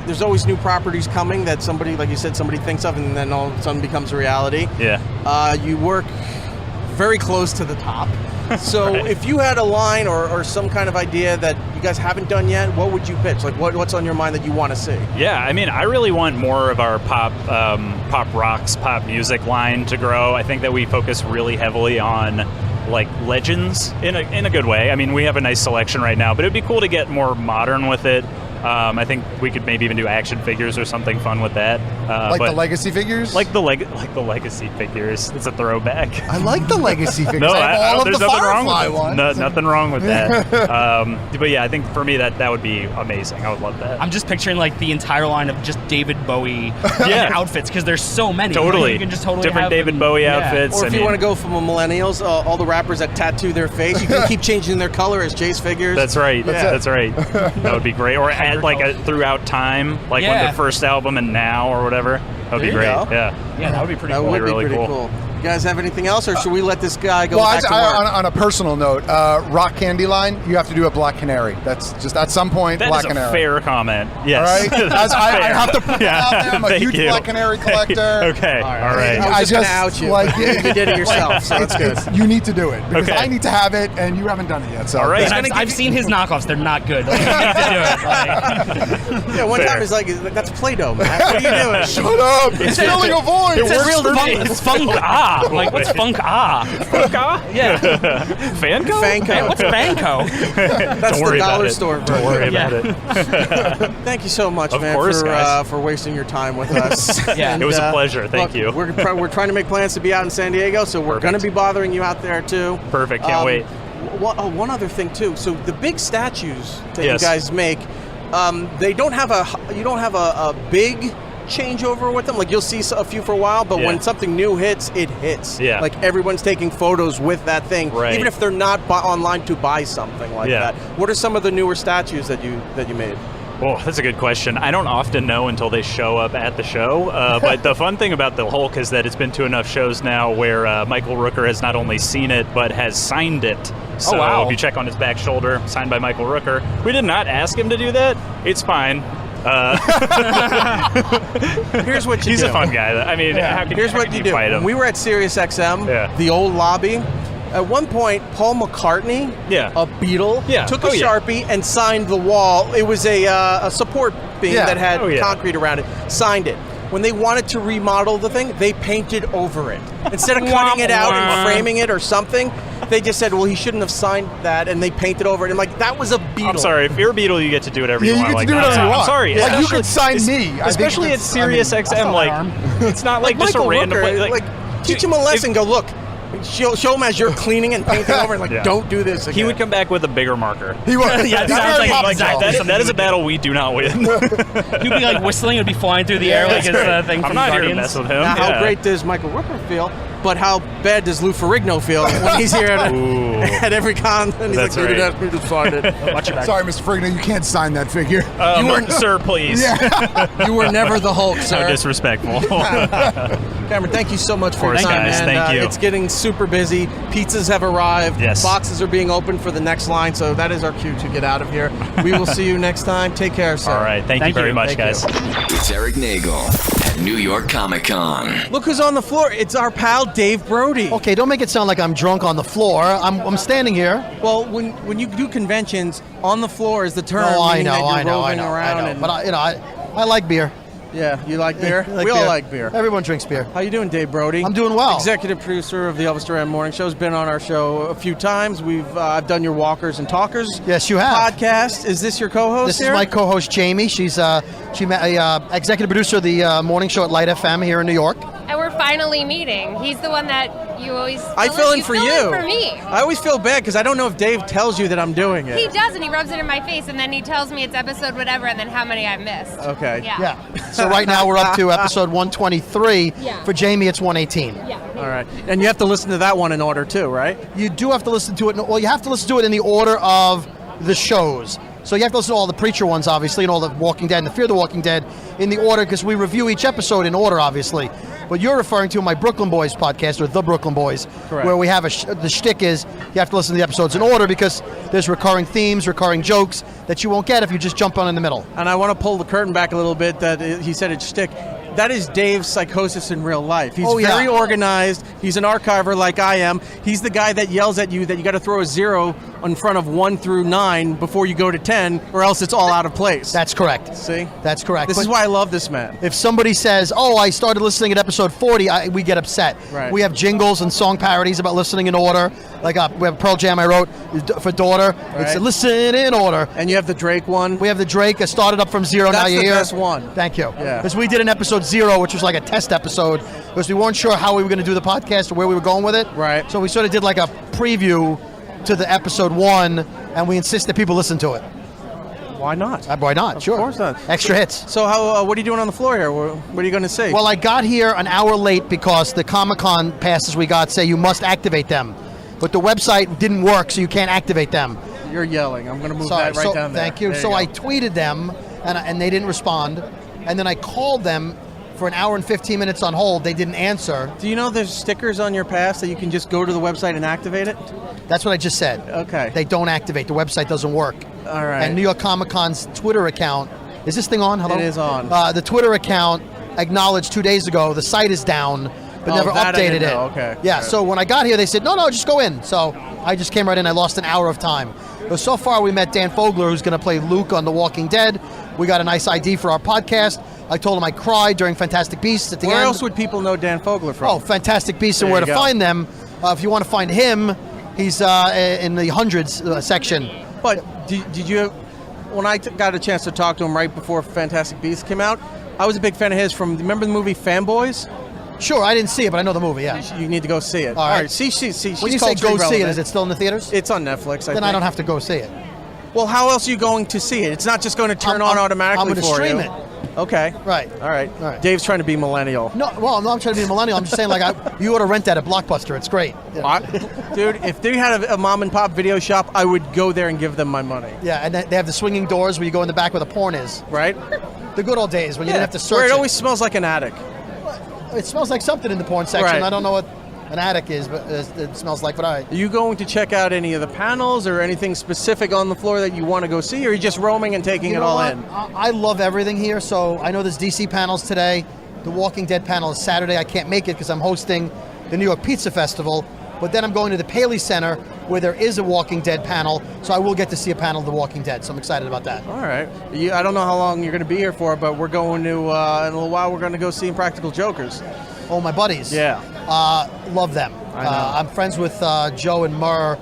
there's always new properties coming that somebody, like you said, somebody thinks of and then all of a sudden becomes a reality. Yeah. You work very close to the top. So if you had a line or some kind of idea that you guys haven't done yet, what would you pitch? Like what's on your mind that you want to see? Yeah, I mean, I really want more of our pop rocks, pop music line to grow. I think that we focus really heavily on like legends in a good way. I mean, we have a nice selection right now, but it'd be cool to get more modern with it. I think we could maybe even do action figures or something fun with that. Like but the legacy figures? like the legacy figures. It's a throwback. I like the legacy figures. No, I have all of there's the nothing wrong Firefly with it. ones. No, nothing wrong with that. But yeah, I think for me that would be amazing. I would love that. I'm just picturing like the entire line of just David Bowie Yeah. outfits, because there's so many. Totally. You can just totally Different have David them. Bowie Yeah. outfits. Or if I you mean, want to go from a millennials, all the rappers that tattoo their face, you can keep changing their color as Chase figures. That's right. That's right. That would be great. Or add like throughout time, like when Yeah. the first album and now or whatever. That'd be There you great. go. Yeah, that would be pretty That cool. would be really pretty cool. You guys have anything else, or should we let this guy go Well, back to work? on a personal note, rock candy line, you have to do a Black Canary. That's just at some point, That Black is a Canary. fair comment. All Yes. right? I have to put that out there. I'm a Thank huge you. Black Canary collector. Okay. All right. I was just gonna out you. Like, You did it yourself, so that's good. You need to do it because Okay. I need to have it, and you haven't done it yet. So All right. And I've seen his knockoffs. They're not good. Like, you need to do it. Like, Yeah, one Fair. time he's like, "That's Play-Doh, man. What are you doing?" Shut up! It's filling a void. it says it's funk ah. I'm like, what's funk ah? Funk ah? Yeah. Fanco? Fanco. Hey, what's Banco? That's Don't the worry about dollar it. store Don't worry version. about it. Thank you so much, Of man, course, for guys. for wasting your time with us. Yeah. And, It was a pleasure. Thank look, you. We're trying to make plans to be out in San Diego, so we're Perfect. going to be bothering you out there too. Perfect. Can't wait. One other thing too. So the big statues that Yes. you guys make, they don't have a big changeover with them. Like you'll see a few for a while, but Yeah. when something new hits, it hits. Yeah. Like everyone's taking photos with that thing, Right. even if they're not online to buy something like Yeah. that. What are some of the newer statues that you made? Oh, that's a good question. I don't often know until they show up at the show. But the fun thing about the Hulk is that it's been to enough shows now where Michael Rooker has not only seen it, but has signed it. So wow. if you check on his back shoulder, signed by Michael Rooker. We did not ask him to do that. It's fine. Here's what you He's do. a fun guy. I mean, Here's what you do. Fight him? When we were at SiriusXM, the old lobby, at one point, Paul McCartney, a Beatle, took a Sharpie and signed the wall. It was a support beam that had concrete around it. Signed it. When they wanted to remodel the thing, they painted over it. Instead of cutting it out and framing it or something, they just said, well, he shouldn't have signed that, and they painted over it. And like, that was a Beatle. I'm sorry, if you're a Beatle, you get to do whatever you want. You like get to do whatever you want. I'm sorry. Like, you could sign me. Especially at SiriusXM, it's not like just a random Rooker, place. Teach him a lesson. Go, look. Show him as you're cleaning and painting over, and don't do this again. He would come back with a bigger marker. He would. Yeah, it sounds like exactly that is a battle we do not win. He'd be like whistling, it'd be flying through the air like it's a thing from I'm not Guardians. here to mess with him. Now, how great does Michael Rooker feel? But how bad does Lou Ferrigno feel when he's here at every con? And he's That's like, right. asked me to sign it. Watch your back. Sorry, Mr. Frigno, you can't sign that figure. You weren't, sir, please. You were never the Hulk, sir. How disrespectful. Cameron, thank you so much for your time, guys. man. Thank you. It's getting super busy. Pizzas have arrived. Yes. Boxes are being opened for the next line, so that is our cue to get out of here. We will see you next time. Take care, sir. All right. Thank you very much, guys. It's Eric Nagel at New York Comic Con. Look who's on the floor. It's our pal, Dave Brody. Okay, don't make it sound like I'm drunk on the floor. I'm standing here. Well, when you do conventions, on the floor is the term. Oh, I meaning know, that you're I know. roving around and- But I like beer. Yeah, you like beer? I like We all beer. like beer. Everyone drinks beer. How you doing, Dave Brody? I'm doing well. Executive producer of the Elvis Duran Morning Show. Has been on our show a few times. I've done your Walkers and Talkers. Yes, you have. Podcast. Is this your co-host? This here? is my co-host Jamie. She's executive producer of the morning show at Light FM here in New York. And we're finally meeting. He's the one that you always. I fill in for you. Fill in for me. I always feel bad because I don't know if Dave tells you that I'm doing it. He does, and he rubs it in my face, and then he tells me it's episode whatever, and then how many I missed. Okay. Yeah. So right now we're up to episode 123. Yeah. For Jamie, it's 118. Yeah. All right. And you have to listen to that one in order too, right? You do have to listen to it. Well, you have to listen to it in the order of the shows. So you have to listen to all the Preacher ones, obviously, and all the Walking Dead and the Fear the Walking Dead in the order, because we review each episode in order, obviously. What you're referring to my Brooklyn Boys podcast, or The Brooklyn Boys, Correct. where we have the shtick is you have to listen to the episodes in order because there's recurring themes, recurring jokes that you won't get if you just jump on in the middle. And I want to pull the curtain back a little bit that he said it's shtick. That is Dave's psychosis in real life. He's very organized. He's an archiver like I am. He's the guy that yells at you that you got to throw a 0 in front of 1 through 9 before you go to 10, or else it's all out of place. That's correct. See? That's correct. This is why I love this man. If somebody says, oh, I started listening at episode 40, we get upset. Right. We have jingles and song parodies about listening in order. Like we have Pearl Jam I wrote for Daughter. It's Right. Listen in order. And you have the Drake one. We have the Drake. I started up from 0, now That's you're the here. best one. Thank you. Yeah. Because we did an episode 0, which was like a test episode, because we weren't sure how we were going to do the podcast or where we were going with it. Right. So we sort of did like a preview to the episode 1, and we insist that people listen to it. Why not? Why not? Sure. Of course not. Extra hits. So how? What are you doing on the floor here? What are you going to see? Well, I got here an hour late because the Comic-Con passes we got say you must activate them. But the website didn't work, so you can't activate them. You're yelling. I'm going to move Sorry, that right down there. Thank you. There So go. I tweeted them, and they didn't respond. And then I called them for an hour and 15 minutes on hold. They didn't answer. Do you know there's stickers on your pass that you can just go to the website and activate it? That's what I just said. Okay. They don't activate. The website doesn't work. All right. And New York Comic Con's Twitter account, is this thing on? Hello? It is on. The Twitter account acknowledged 2 days ago the site is down, but Oh, never that I updated didn't it. know. Okay. Yeah, All right. so when I got here, they said, no, just go in. So I just came right in. I lost an hour of time. But so far, we met Dan Fogler, who's going to play Luke on The Walking Dead. We got a nice ID for our podcast. I told him I cried during Fantastic Beasts at the end. Where else would people know Dan Fogler from? Oh, Fantastic Beasts and There where you to go. find them. If you want to find him, he's in the hundreds section. But did you? When I got a chance to talk to him right before Fantastic Beasts came out, I was a big fan of his. Remember the movie Fanboys? Sure, I didn't see it, but I know the movie. Yeah. You need to go see it. All right. See. She's When you say go culturally see it, relevant. is it still in the theaters? It's on Netflix. Then I don't have to go see it. Well, how else are you going to see it? It's not just going to turn on automatically I'm going to for stream you. it. Okay. Right. All right. Dave's trying to be millennial. No, well, no, I'm trying to be a millennial. I'm just saying, like, you ought to rent that at Blockbuster. It's great. Dude, if they had a mom and pop video shop, I would go there and give them my money. Yeah, and they have the swinging doors where you go in the back where the porn is. Right. The good old days when you didn't have to search. Where it always smells like an attic. It smells like something in the porn section. Right. I don't know what an attic is, but it smells like. But all right. Are you going to check out any of the panels or anything specific on the floor that you want to go see, or are you just roaming and taking it all in? I love everything here. So I know there's DC panels today. The Walking Dead panel is Saturday. I can't make it because I'm hosting the New York Pizza Festival. But then I'm going to the Paley Center where there is a Walking Dead panel, so I will get to see a panel of The Walking Dead. So I'm excited about that. All right. I don't know how long you're going to be here for, but we're going to, in a little while, we're going to go see Impractical Jokers. Oh, my buddies. Yeah. Love them. I know. I'm friends with Joe and Murr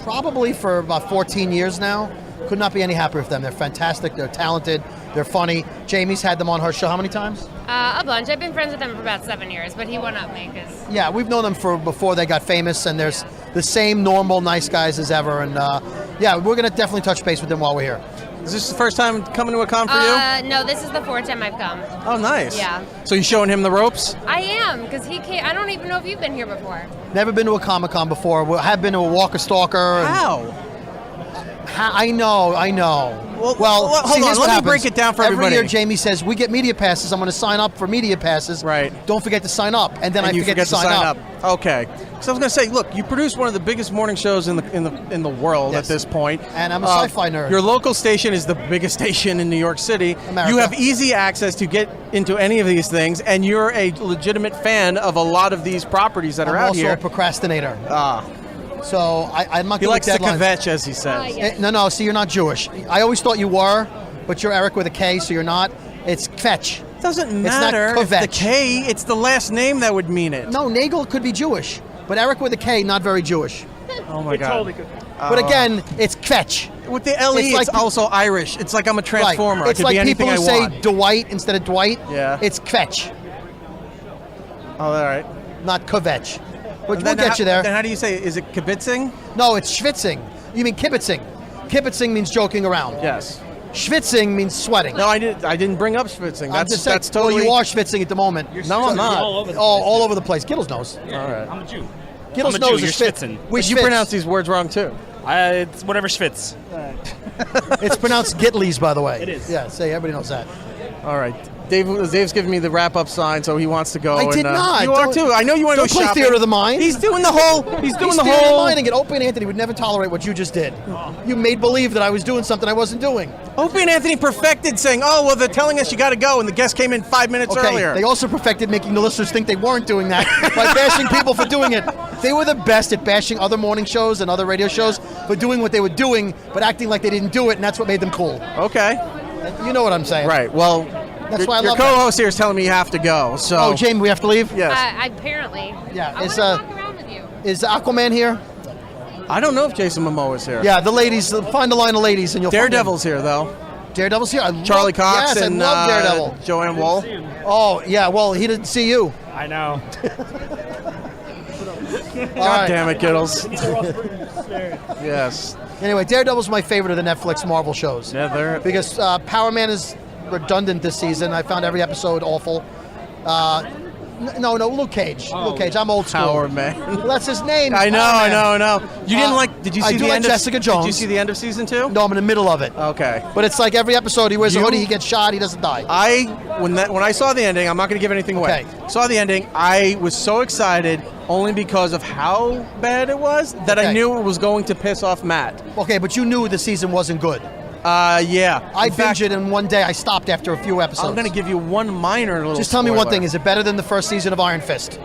probably for about 14 years now. Could not be any happier with them. They're fantastic. They're talented. They're funny. Jamie's had them on her show how many times? A bunch. I've been friends with them for about 7 years, but he won up me because. Yeah, we've known them for before they got famous, and there's the same normal, nice guys as ever. And yeah, we're going to definitely touch base with them while we're here. Is this the first time coming to a con for you? No, this is the 4th time I've come. Oh, nice. Yeah. So you showing him the ropes? I am, because he can't. I don't even know if you've been here before. Never been to a Comic-Con before. We have been to a Walker Stalker. How? I know. Well, hold see, on. here's what Let me happens. break it down for Every everybody. year, Jamie says, we get media passes. I'm going to sign up for media passes. Right. Don't forget to sign up. And then I you forget to sign up. Okay. So I was going to say, look, you produce one of the biggest morning shows in the world Yes. at this point. And I'm a sci-fi nerd. Your local station is the biggest station in New York City. America. You have easy access to get into any of these things, and you're a legitimate fan of a lot of these properties that are I'm out also here. a procrastinator. So I'm not He good likes with to deadlines. kvetch, as he says. yes. No, see, you're not Jewish. I always thought you were, but you're Eric with a K, so you're not. It's kvetch. Doesn't It's not matter. If the kvetch. K, it's the last name that would mean it. No, Nagel could be Jewish, but Eric with a K, not very Jewish. Oh my God. Totally could. But again, it's kvetch. With the LE, it's, like also Irish. It's like I'm a transformer. Right. It's I could like be anything people who I say want. Dwight instead of Dwight. Yeah. It's kvetch, Oh, all right. not kvetch. But And we'll then get you there. Then how do you say it? Is it kibitzing? No, it's schwitzing. You mean kibitzing. Kibitzing means joking around. Yes. Schwitzing means sweating. No, I didn't bring up schwitzing. I'm That's just saying, that's totally. Well, you are schwitzing at the moment. No, I'm not. all over the all over the place. Giddles knows. All right. I'm a Jew. Giddles I'm a knows Jew, is you're schwitz. schwitzing. We But you schwitz. pronounce these words wrong too. It's whatever schwitz. It's pronounced Gitleys, by the way. It is. Yeah, say everybody knows that. All right. Dave's giving me the wrap-up sign, so he wants to go. I did not. You are Don't- too. I know you want to go don't play shopping. theater of the mind. He's doing the whole. He's doing the theater of whole. mind, and Opie and Anthony would never tolerate what you just did. You made believe that I was doing something I wasn't doing. Opie and Anthony perfected saying, "Oh, well, they're telling us you got to go," and the guest came in 5 minutes Okay, earlier. they also perfected making the listeners think they weren't doing that by bashing people for doing it. They were the best at bashing other morning shows and other radio shows for doing what they were doing, but acting like they didn't do it, and that's what made them cool. Okay. You know what I'm saying. Right. Well, That's why I your love that. co-host here is telling me you have to go. So. Oh, Jamie, we have to leave? Yes. Apparently. Yeah, I want it's, to walk around with you. Is Aquaman here? I don't know if Jason Momoa is here. Yeah, the ladies. Find the line of ladies, and you'll Daredevil's here though. find them. Daredevil's here. Charlie Cox yes, and I love Daredevil. Joanne Woll. Oh, yeah, well, he didn't see you. I know. God damn it, Giddles. Yes. Anyway, Daredevil's my favorite of the Netflix Marvel shows. Yeah, they're. Because Power Man is redundant this season. I found every episode awful. No, Luke Cage. Luke Cage. I'm old school. Power Man. Well, that's his name. I know, Power I Man. know. You didn't like? Did you see I do the like end Jessica of? Jones. Did you see the end of season 2? No, I'm in the middle of it. Okay. But it's like every episode he wears a You- hoodie, he gets shot, he doesn't die. When I saw the ending, I'm not going to give anything away. Okay. Saw the ending, I was so excited only because of how bad it was that I Okay. knew it was going to piss off Matt. Okay, but you knew the season wasn't good. Yeah. I In fact, binged it in one day. I stopped after a few episodes. I'm going to give you one minor little. Just tell me one spoiler. thing. Is it better than the first season of Iron Fist?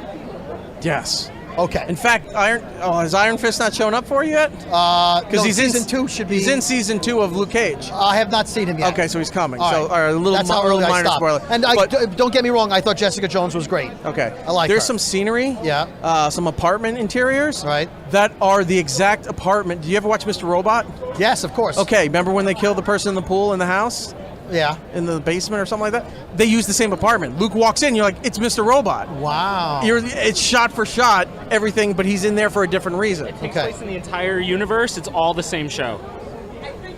Yes. Okay. In fact, has Iron Fist not shown up for you yet? Because he's season in 2 should be. He's in season 2 of Luke Cage. I have not seen him yet. Okay, so he's coming. All So, right. all right, a little, That's how little early I minor stopped. spoiler. And But- don't get me wrong. I thought Jessica Jones was great. Okay. I like There's her. some scenery. Yeah. Some apartment interiors. Right. That are the exact apartment. Do you ever watch Mr. Robot? Yes, of course. Okay. Remember when they killed the person in the pool in the house? Yeah. In the basement or something like that? They use the same apartment. Luke walks in, you're like, it's Mr. Robot. Wow. It's shot for shot, everything, but he's in there for a different reason. It takes place in the entire universe. It's all the same show.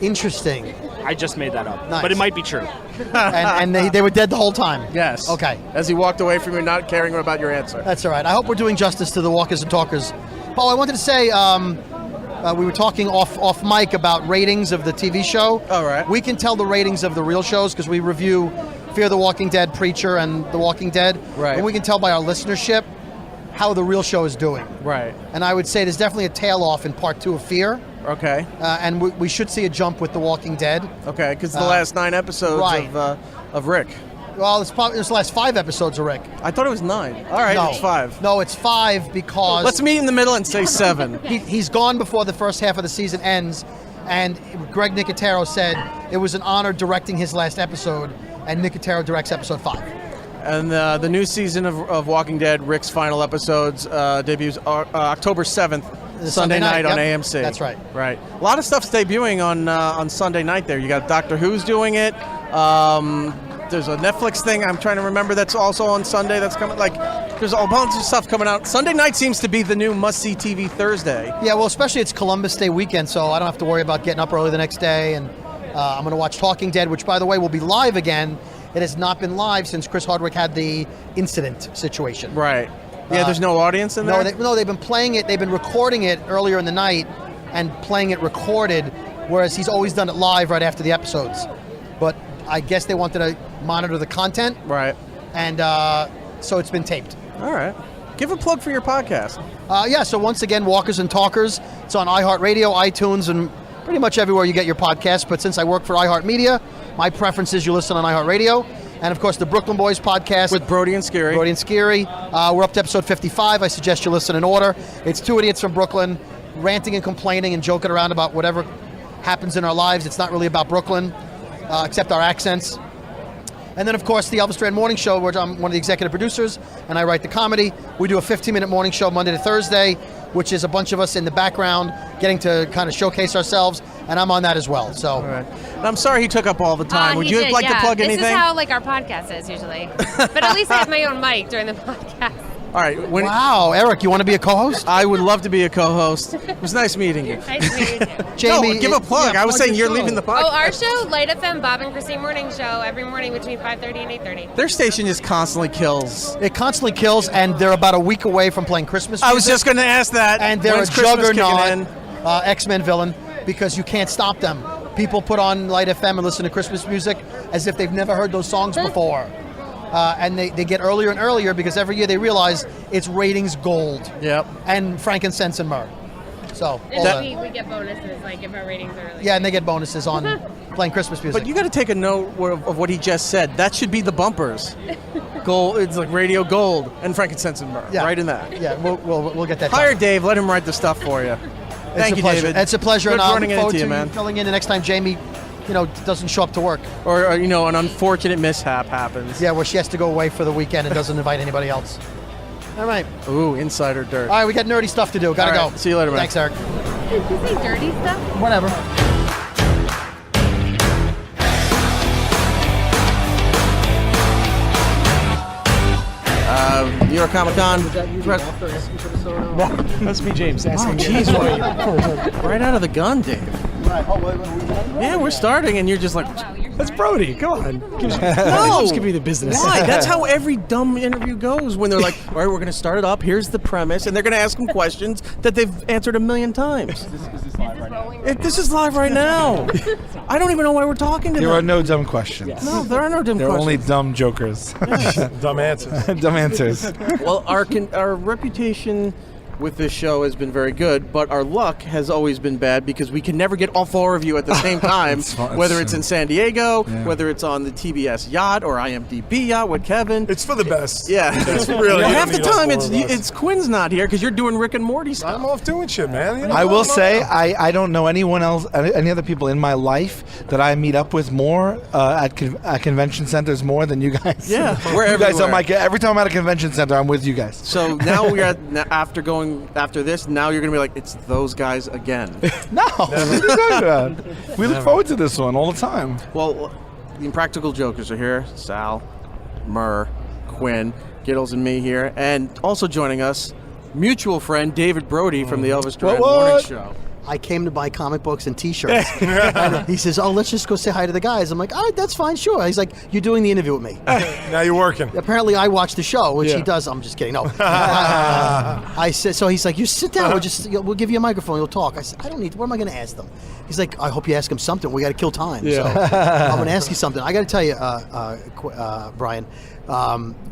Interesting. I just made that up, Nice. but it might be true. and they were dead the whole time. Yes. Okay. As he walked away from you, not caring about your answer. That's all right. I hope we're doing justice to the walkers and talkers. Paul, I wanted to say we were talking off mic about ratings of the TV show. All right. We can tell the ratings of the real shows because we review Fear the Walking Dead, Preacher, and The Walking Dead. Right. And we can tell by our listenership how the real show is doing. Right. And I would say there's definitely a tail off in part 2 of Fear. Okay. And we should see a jump with The Walking Dead. Okay, because the last 9 episodes right. of Rick. Well, it's the last 5 episodes of Rick. I thought it was 9. All right, No. it's 5. No, it's 5 because... Let's meet in the middle and say 7. He's gone before the first half of the season ends, and Greg Nicotero said it was an honor directing his last episode, and Nicotero directs episode 5. And the new season of Walking Dead, Rick's final episodes, debuts October 7th, Sunday night on yep. AMC. That's right. Right. A lot of stuff's debuting on Sunday night there. You got Doctor Who's doing it. There's a Netflix thing I'm trying to remember that's also on Sunday that's coming. Like, there's a bunch of stuff coming out. Sunday night seems to be the new must-see TV Thursday. Yeah, well, especially it's Columbus Day weekend, so I don't have to worry about getting up early the next day. And I'm going to watch Talking Dead, which, by the way, will be live again. It has not been live since Chris Hardwick had the incident situation. Right. Yeah, there's no audience in there? No, they've been playing it. They've been recording it earlier in the night and playing it recorded, whereas he's always done it live right after the episodes. But I guess they wanted to monitor the content. Right. And so it's been taped. All right. Give a plug for your podcast. Yeah, so once again, Walkers and Talkers. It's on iHeartRadio, iTunes, and pretty much everywhere you get your podcasts. But since I work for iHeartMedia, my preference is you listen on iHeartRadio. And, of course, the Brooklyn Boys podcast. With Brody and Scary. We're up to episode 55. I suggest you listen in order. It's 2 idiots from Brooklyn ranting and complaining and joking around about whatever happens in our lives. It's not really about Brooklyn, except our accents. And then, of course, the Elvis Duran Morning Show, where I'm one of the executive producers, and I write the comedy. We do a 15-minute morning show Monday to Thursday, which is a bunch of us in the background getting to kind of showcase ourselves, and I'm on that as well. So, all right. And I'm sorry he took up all the time. Would you like to plug anything? This is how our podcast is usually. But at least I have my own mic during the podcast. All right. Wow, Eric, you want to be a co-host? I would love to be a co-host. It was nice meeting you. Nice meeting you. Jamie, no, give a plug. yeah, I was plug saying your you're show. leaving the podcast. Oh, our show, Light FM, Bob and Christine Morning Show, every morning between 5:30 and 8:30. Their station just constantly kills. It constantly kills, and they're about a week away from playing Christmas music. I was just going to ask that. And they're When's a Christmas kicking juggernaut in? X-Men villain because you can't stop them. People put on Light FM and listen to Christmas music as if they've never heard those songs before. And they get earlier and earlier because every year they realize it's ratings gold. Yep. And frankincense and myrrh. So And we get bonuses, if our ratings are really yeah, and they get bonuses on playing Christmas music. But you got to take a note of what he just said. That should be the bumpers. Gold. It's like Radio Gold and frankincense and myrrh. Yeah. Right in that. Yeah, we'll get that. Hire done. Dave. Let him write the stuff for you. Thank you, pleasure. David. It's a pleasure, Good and I'm running looking forward into you, to man. filling in the next time Jamie, doesn't show up to work. Or an unfortunate mishap happens. Yeah, where she has to go away for the weekend and doesn't invite anybody else. All right. Ooh, insider dirt. All right, we got nerdy stuff to do. Gotta All right, go. see you later, man. Thanks, Eric. Did you say dirty stuff? Whatever. New York Comic Con. That's me, James. Asking Jeez, right out of the gun, Dave. Yeah, we're starting, and you're just like, That's Brody. Come on. no. Just give me the business. Why? That's how every dumb interview goes. When they're like, all right, we're going to start it up. Here's the premise, and they're going to ask them questions that they've answered a million times. This is live right now. I don't even know why we're talking to them. There are no dumb questions. No, there are no dumb There are questions. only dumb jokers. Dumb answers. Dumb answers. Well, our reputation with this show has been very good, but our luck has always been bad because we can never get all four of you at the same time, whether it's in San Diego, whether it's on the TBS yacht or IMDb yacht with Kevin. It's for the best. Yeah. It's really half the time it's Quinn's not here because you're doing Rick and Morty stuff. I'm off doing shit, man. I will say I don't know anyone else, any other people in my life that I meet up with more at convention centers more than you guys. Yeah, we're you guys everywhere. every time I'm at a convention center, I'm with you guys. So now we're after this. Now you're gonna be like, it's those guys again. No, what are you talking about? We look forward to this one all the time. Well, the Impractical Jokers are here. Sal, Murr, Quinn, Giddles, and me here, and also joining us, mutual friend David Brody from the Elvis Duran Morning Show. I came to buy comic books and T-shirts. And he says, oh, let's just go say hi to the guys. I'm like, all right, that's fine, sure. He's like, you're doing the interview with me. Now you're working. Apparently, I watch the show, which he does. I'm just kidding. No. I said, so he's like, you sit down. We'll give you a microphone. You'll talk. I said, I don't need. What am I going to ask them? He's like, I hope you ask them something. We got to kill time. So I'm going to ask you something. I got to tell you, Brian.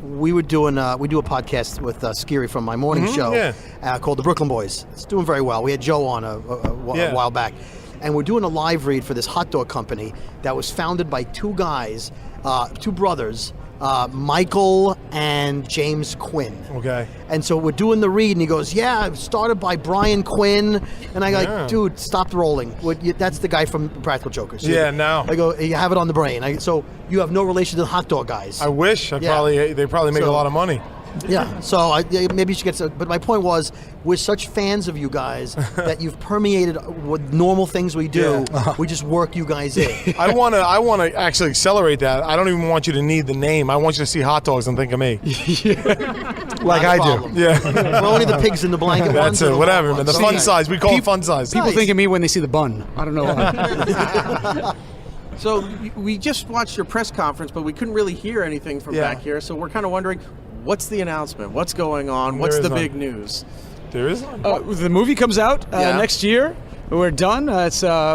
We do a podcast with Skiri from my morning show called The Brooklyn Boys. It's doing very well. We had Joe on a while back, and we're doing a live read for this hot dog company that was founded by two guys, two brothers, Michael and James Quinn. Okay. And so we're doing the read, and he goes, yeah, it started by Brian Quinn. And I go, like, dude, stop rolling. That's the guy from Practical Jokers. Yeah, no. I go, you have it on the brain. So you have no relation to the hot dog guys. I wish. They probably make a lot of money. Yeah, so maybe you should get some. But my point was, we're such fans of you guys that you've permeated what normal things we do. Yeah. We just work you guys in. I want to actually accelerate that. I don't even want you to need the name. I want you to see hot dogs and think of me. Like I do. Yeah. We're only the pigs in the blanket ones. That's it. Whatever, man. The fun size. We call it fun size. People think of me when they see the bun. I don't know why. So we just watched your press conference, but we couldn't really hear anything from back here. So we're kind of wondering, what's the announcement? What's going on? What's the big news? There is none. The movie comes out next year. We're done.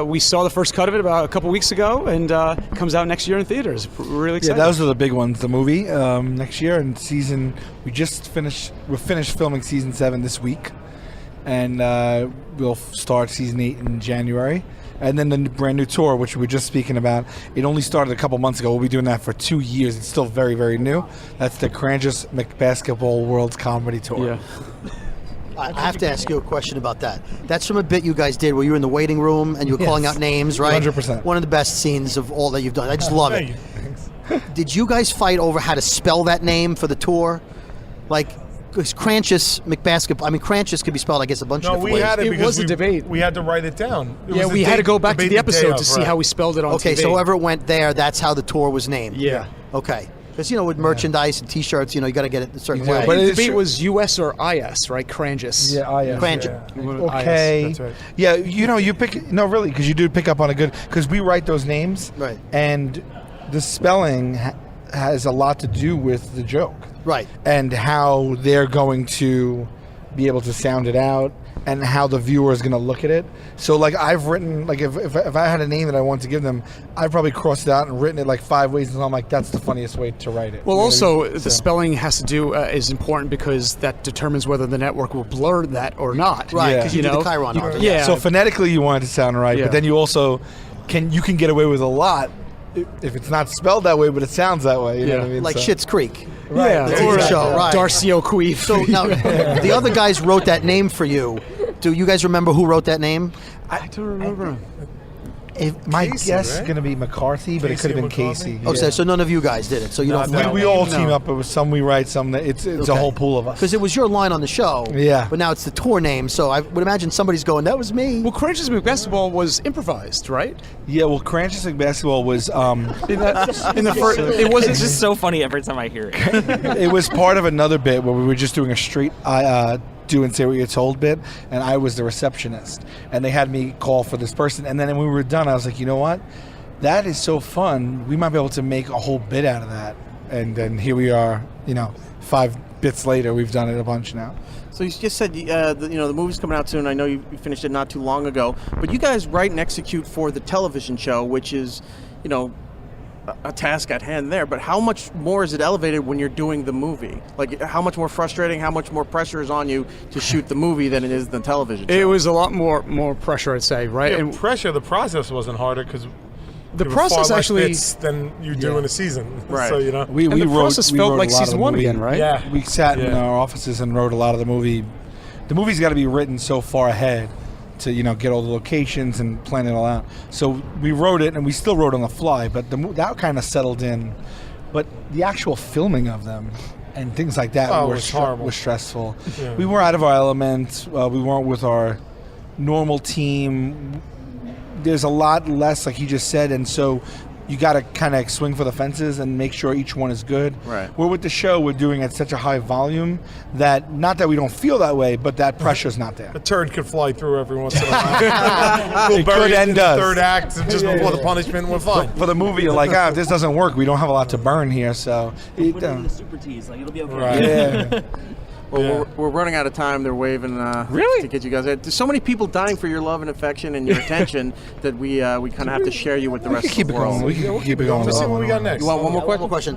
We saw the first cut of it about a couple weeks ago, and it comes out next year in theaters. We're really excited. Yeah, those are the big ones. The movie next year, and we finished filming season 7 this week, and we'll start season 8 in January. And then the brand new tour, which we were just speaking about, it only started a couple months ago. We'll be doing that for 2 years. It's still very, very new. That's the Cranches McBasketball World's Comedy Tour. Yeah. I have to ask you a question about that. That's from a bit you guys did where you were in the waiting room and you were calling out names, right? 100%. One of the best scenes of all that you've done. I just love it. Did you guys fight over how to spell that name for the tour? Like, because Cranches McBasketball, I mean, Cranches could be spelled, I guess, a bunch of different ways. No, we had it because was a debate. We had to write it down. We had to go back to the episode to see how we spelled it on TV. Okay, so whoever went there, that's how the tour was named. Yeah. Okay. Because, with merchandise and T-shirts, you got to get it a certain way. But the debate was US or IS, right? Cranges. Yeah, IS. Cranches. Okay. That's right. Yeah, you pick... No, really, because you do pick up on a good... Because we write those names. Right. And the spelling has a lot to do with the joke. Right. And how they're going to be able to sound it out and how the viewer is going to look at it. So, like, I've written, like, if I had a name that I wanted to give them, I've probably crossed it out and written it, like, 5 ways, and I'm like, that's the funniest way to write it. Well, also, the spelling has to do, is important because that determines whether the network will blur that or not. Right, because you do the Chiron art. Yeah. So, phonetically, you want it to sound right, but then you also can get away with a lot if it's not spelled that way, but it sounds that way. You know what I mean? Like Schitt's Creek. Right. Yeah, the TV show, right. Darcy O'Queef. So now, the other guys wrote that name for you. Do you guys remember who wrote that name? I don't remember. My Casey, guess is right? going to be McCarthy, but it could have been McCarthy? Casey. Oh, so none of you guys did it. So you don't. We all team up. It was some we write, some that it's a whole pool of us. Because it was your line on the show. Yeah. But now it's the tour name, so I would imagine somebody's going, that was me. Well, Cranches McBasketball was improvised, right? Yeah. Well, Cranches Basketball was in the first. It wasn't It's just so funny every time I hear it. it was part of another bit where we were just doing a straight do and say what you're told bit, and I was the receptionist, and they had me call for this person, and then when we were done, I was like, you know what? That is so fun. We might be able to make a whole bit out of that. And then here we are, 5 bits later, we've done it a bunch now. So you just said, the movie's coming out soon. I know you finished it not too long ago. But you guys write and execute for the television show, which is, a task at hand there. But how much more is it elevated when you're doing the movie? Like, how much more frustrating, how much more pressure is on you to shoot the movie than it is the television show? It was a lot more pressure, I'd say, right? Yeah, And pressure. The process wasn't harder because the process actually than you do in a season. Right. So We the wrote. process we felt wrote like a lot of season the 1 movie. again, right? Yeah. We sat in our offices and wrote a lot of the movie. The movie's got to be written so far ahead to get all the locations and plan it all out. So we wrote it, and we still wrote on the fly, but that kind of settled in. But the actual filming of them and things like that was stressful. Yeah. We were out of our element. We weren't with our normal team. There's a lot less, like you just said, and so you got to kind of swing for the fences and make sure each one is good. Right. Where with the show, we're doing at such a high volume that not that we don't feel that way, but that pressure's not there. A turd could fly through every once in a while. We'll It bury could it in and the does. third act just before the punishment. We're fine. For the movie, you're like, if this doesn't work, we don't have a lot to burn here, so. Put it in the super tease. Like, it'll be okay. Right. Yeah. Well, we're running out of time. They're waving Really? to get you guys. There's so many people dying for your love and affection and your attention that we kind of have to share you with the rest of keep the it world. going. We can keep it going. Let's see what we got next. You want one more One more question.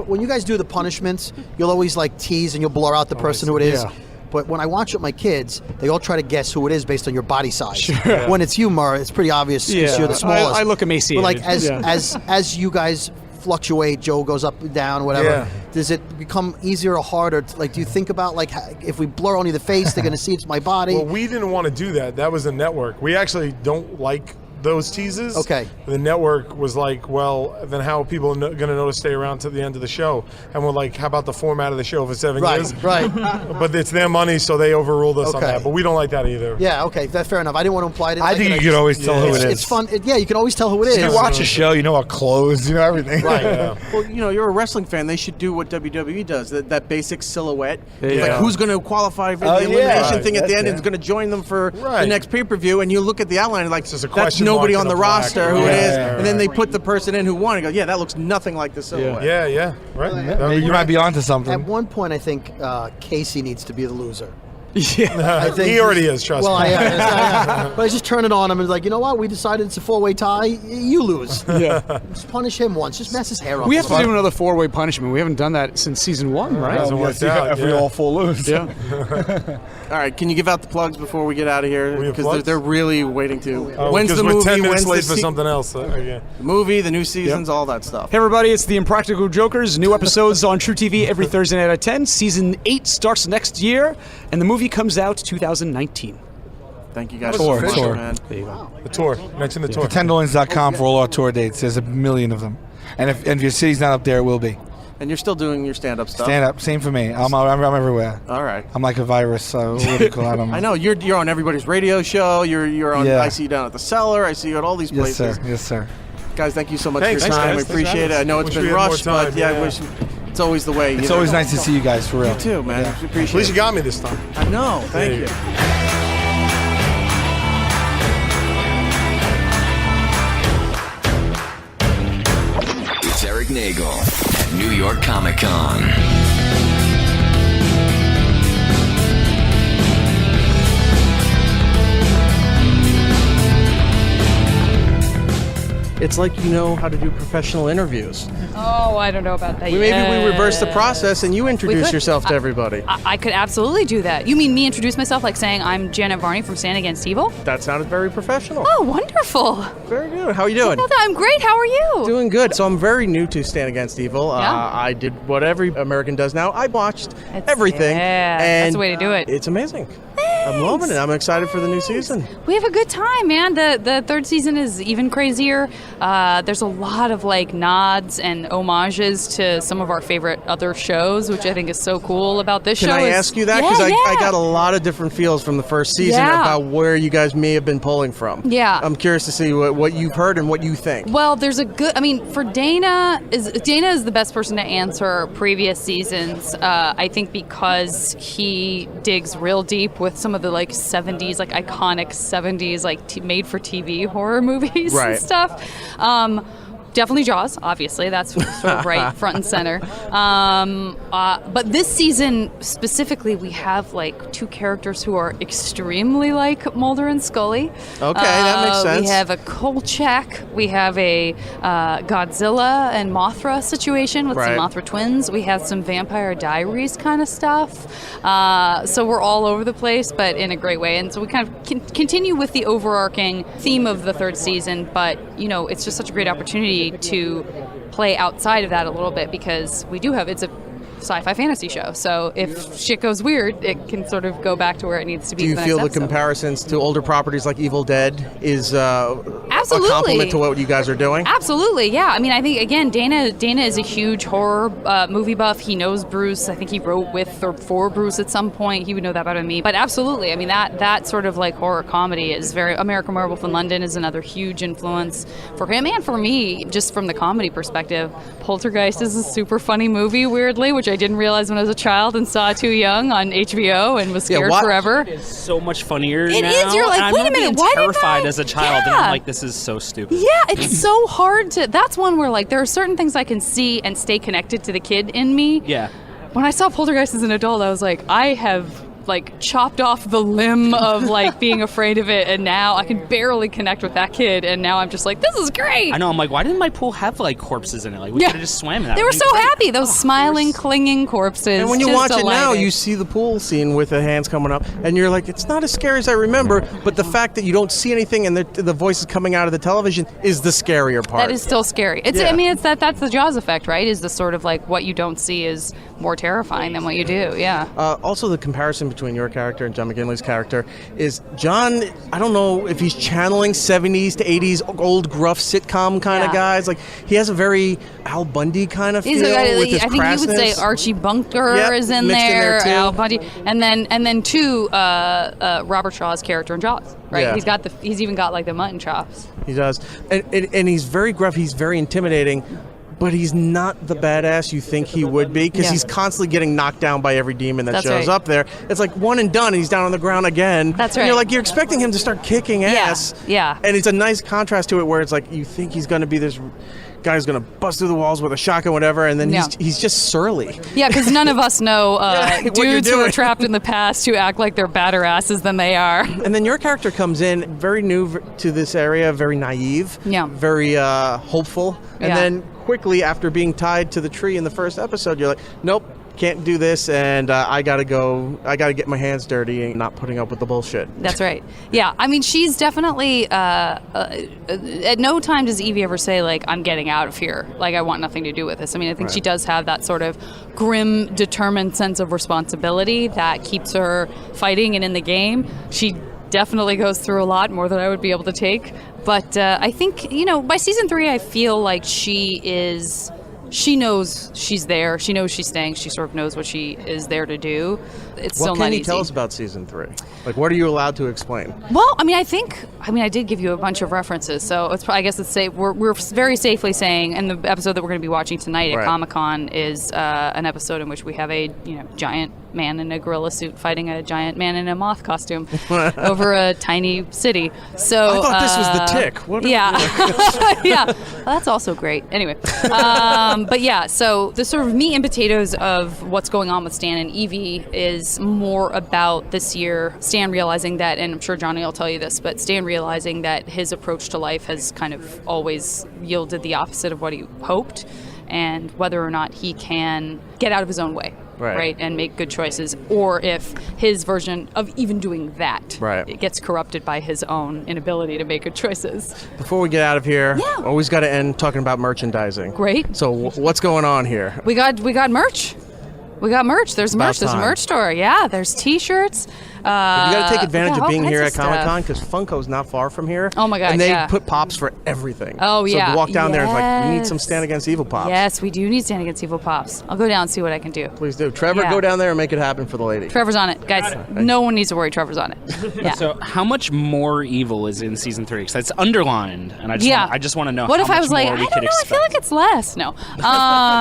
When you guys do the punishments, you'll always like tease and you'll blur out the person who it is. Yeah. But when I watch it with my kids, they all try to guess who it is based on your body size. When it's humor, it's pretty obvious because you're the smallest. I look emaciated. But like as you guys fluctuate, Joe goes up and down, whatever. Yeah. Does it become easier or harder? Like, do you think about like if we blur only the face, they're going to see it's my body? Well, we didn't want to do that. That was the network. We actually don't like those teases. Okay. The network was like, well, then how are people going to know to stay around to the end of the show? And we're like, how about the format of the show for 7 years? Right. But it's their money, so they overruled us on Okay. that. But we don't like that either. Yeah. Okay. That's fair enough. I didn't want to imply it. I think you could always tell who it is. It's fun. You can always tell who it is. You watch a show, you know our clothes, you know everything. Right. Yeah. Well, you're a wrestling fan. They should do what WWE does. That basic silhouette. Yeah. Like who's going to qualify for Oh, the yeah. elimination Right. thing at the That's end it. and is going to join them for the Right. next pay-per-view. And you look at the outline and like, It's just a that's question nobody mark on in the a black. roster who it Yeah, is. right, And then they right. put the person in who won and go, yeah, that looks nothing like the silhouette. Yeah, right. That would be You might be onto something. At one point, I think Casey needs to be the loser. Yeah. I think He already is, trust well, me. but I just turn it on him and like, you know what? We decided it's a 4-way tie. You lose. Yeah. Just punish him once. Just mess his hair up. We have to do another 4-way punishment. We haven't done that since season 1, right? Hasn't worked out. If we all four lose. Yeah. All right, can you give out the plugs before we get out of here? We have Because plugs? they're really waiting to. When's because the we're movie? 10 minutes When's late the for something else. Yeah. The movie, the new seasons, all that stuff. Hey everybody, it's the Impractical Jokers. New episodes on True TV every Thursday night at 10. Season 8 starts next year, and the movie comes out 2019. Thank you guys Tour, so much, tour. man. The tour. Mention the tour. Tenderloins.com for all our tour dates. There's a million of them. And if your city's not up there, it will be. And you're still doing your stand-up stuff. Stand up. Same for me. I'm everywhere. All right. I'm like a virus, so what do you call it? I know you're on everybody's radio show. You're on. Yeah. I see you down at the Cellar. I see you at all these Yes, places. sir. Yes, sir. Guys, thank you so much Thanks, for your time. guys. We appreciate it. I know it's Wish been we had more rushed, time, but yeah, yeah. I wish it's always the way. It's always nice to see you guys, for real. You too, man. Yeah. We At appreciate least it. you got me this time. I know. Thank There you. you It's Eric Nagel at New York Comic Con. It's like you know how to do professional interviews. Oh, I don't know about that. Maybe we reverse the process and you introduce could. yourself to everybody. I could absolutely do that. You mean me introduce myself like saying I'm Janet Varney from Stand Against Evil? That sounded very professional. Oh, wonderful. Very good. How are you doing? I'm great. How are you? Doing good. So I'm very new to Stand Against Evil. Yeah. I did what every American does now. I watched everything. Yeah, and that's the way to do it. It's amazing. I'm loving it. I'm excited for the new season. We have a good time, man. The third season is even crazier. There's a lot of like nods and homages to some of our favorite other shows, which I think is so cool about this Can show. I is- ask you that? Yeah, Because yeah. I got a lot of different feels from the first season Yeah. about where you guys may have been pulling from. Yeah. I'm curious to see what you've heard and what you think. Well, there's a good. I mean, for Dana is the best person to answer previous seasons. I think because he digs real deep with some of the like 70s, like iconic 70s, like made for TV horror movies Right. and stuff. Definitely Jaws, obviously. That's sort of right front and center. But this season specifically, we have like two characters who are extremely like Mulder and Scully. Okay, that makes sense. We have a Kolchak. We have a Godzilla and Mothra situation with Right. some Mothra twins. We have some Vampire Diaries kind of stuff. So we're all over the place, but in a great way. And so we kind of continue with the overarching theme of the third season, but you know, it's just such a great opportunity to play outside of that a little bit because we do have it's a sci-fi fantasy show. So if shit goes weird, it can sort of go back to where it needs to be. Do you for the feel next the episode. comparisons to older properties like Evil Dead is Absolutely. a compliment to what you guys are doing? Absolutely, yeah. I mean, I think, again, Dana is a huge horror movie buff. He knows Bruce. I think he wrote with or for Bruce at some point. He would know that better than me. But absolutely, I mean, that sort of like horror comedy is very... American Werewolf in London is another huge influence for him and for me, just from the comedy perspective. Poltergeist is a super funny movie, weirdly, which I didn't realize when I was a child and saw too young on HBO and was scared forever. It is so much funnier It now. is. You're like, and I wait a remember minute, being why didn't terrified I- as a child, and Yeah. I'm like, this is so stupid. Yeah, it's so hard to... That's one where, like, there are certain things I can see and stay connected to the kid in me. Yeah. When I saw Poltergeist as an adult, I was like, I have, like, chopped off the limb of, like, being afraid of it, and now I can barely connect with that kid, and now I'm just like, this is great! I know, I'm like, why didn't my pool have, like, corpses in it? Like, we Yeah. could have just swam in that. They were so happy, those smiling, clinging corpses. And when you just watch it now, delighted. you see the pool scene with the hands coming up, and you're like, it's not as scary as I remember, but the fact that you don't see anything and the voices coming out of the television is the scarier part. That is still scary. It's. Yeah. I mean, that's the Jaws effect, right? Is the sort of like what you don't see is more terrifying than what you do. Yeah. Also, the comparison between your character and John McGinley's character is John, I don't know if he's channeling 70s to 80s old gruff sitcom kind of guys. Like, he has a very Al Bundy kind of feel with his I think you would say crassness. Archie Bunker Yep, is in mixed in there, too. Al Bundy, and then too, Robert Shaw's character in Jaws, right? Yeah. He's even got like the mutton chops. He does. And he's very gruff, he's very intimidating, but he's not the badass you think he would be, because Yeah. he's constantly getting knocked down by every demon that That's shows right. up there. It's like one and done, and he's down on the ground again. That's And right. you're like, you're expecting him to start kicking ass. Yeah. And it's a nice contrast to it where it's like, you think he's going to be this guy who's going to bust through the walls with a shotgun, whatever, and then he's just surly. Yeah, because none of us know what you're dudes who are doing. trapped in the past who act like they're badder asses than they are. And then your character comes in very new to this area, very naive, very hopeful, and Yeah. then quickly after being tied to the tree in the first episode, you're like, nope, can't do this, and I gotta get my hands dirty and not putting up with the bullshit. That's right. Yeah, I mean, she's definitely, at no time does Evie ever say, like, I'm getting out of here. Like, I want nothing to do with this. I mean, I think she does have that sort of grim, determined sense of responsibility that keeps her fighting and in the game. She definitely goes through a lot, more than I would be able to take. But I think, by season 3, I feel like she knows she's there. She knows she's staying. She sort of knows what she is there to do. It's still What not can you easy. tell us about season 3? Like, what are you allowed to explain? Well, I mean, I did give you a bunch of references, so I guess let's say we're very safely saying, and the episode that we're going to be watching tonight at Right. Comic-Con is an episode in which we have a giant man in a gorilla suit fighting a giant man in a moth costume over a tiny city. So I thought this was the Tick. What yeah, yeah. Well, that's also great. Anyway, but yeah, so the sort of meat and potatoes of what's going on with Stan and Evie is more about this year. Stan realizing that, and I'm sure Johnny will tell you this, but Stan realizing that his approach to life has kind of always yielded the opposite of what he hoped, and whether or not he can get out of his own way. Right, and make good choices, or if his version of even doing that it gets corrupted by his own inability to make good choices. Before we get out of here, always got to end talking about merchandising. Great. So what's going on here? We got merch. We got merch. There's merch. There's a time. merch store. Yeah, there's T-shirts. You got to take advantage we got of being all here at kinds of Comic-Con, stuff. because Funko's not far from here. Oh my God, And they yeah. put pops for everything. Oh, So yeah. to walk down there, it's like, we need some Yes. Stand Against Evil pops. Yes, we do need Stand Against Evil pops. I'll go down and see what I can do. Please do. Trevor, Yeah. go down there and make it happen for the lady. Trevor's on it, guys. No one needs to worry. Trevor's on it. Yeah. So, how much more evil is in season 3? Because it's underlined, and I just want to know. What how if I much was like, more I we don't could know, I expect. feel like it's less. No.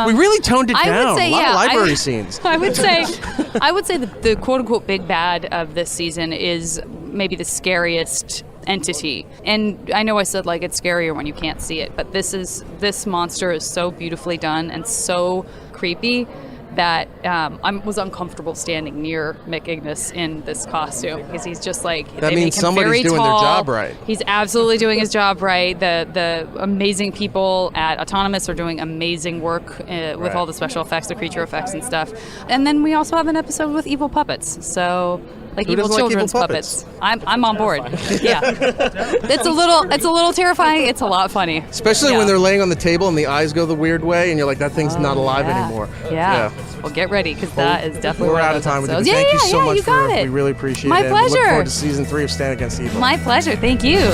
We really toned it I down. would say, a lot yeah, of library scenes. I would say the quote unquote big bad of this season is maybe the scariest entity. And I know I said like it's scarier when you can't see it, but this monster is so beautifully done and so creepy that I was uncomfortable standing near McGinley in this costume, because he's just like, That they means make him somebody's very doing their tall. job right. He's absolutely doing his job right. The amazing people at Autonomous are doing amazing work with all the special effects, the creature effects and stuff. And then we also have an episode with evil puppets. So like Who evil doesn't like children's evil puppets. I'm on board. Yeah, it's a little terrifying. It's a lot funny, Especially Yeah. when they're laying on the table and the eyes go the weird way, and you're like, that thing's not alive yeah. anymore. Yeah. Well, get ready because that is definitely. We're one out of of those time with you. episodes. Thank you so much you got for it. We really appreciate My it. We look pleasure. forward to season 3 of Stand Against Evil. My pleasure. Thank you.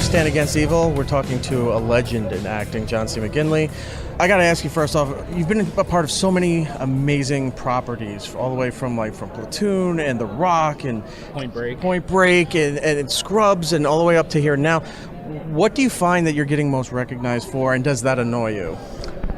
Stand Against Evil, we're talking to a legend in acting, John C. McGinley. I got to ask you first off, you've been a part of so many amazing properties, all the way from Platoon and The Rock and Point Break and Scrubs and all the way up to here now. What do you find that you're getting most recognized for, and does that annoy you?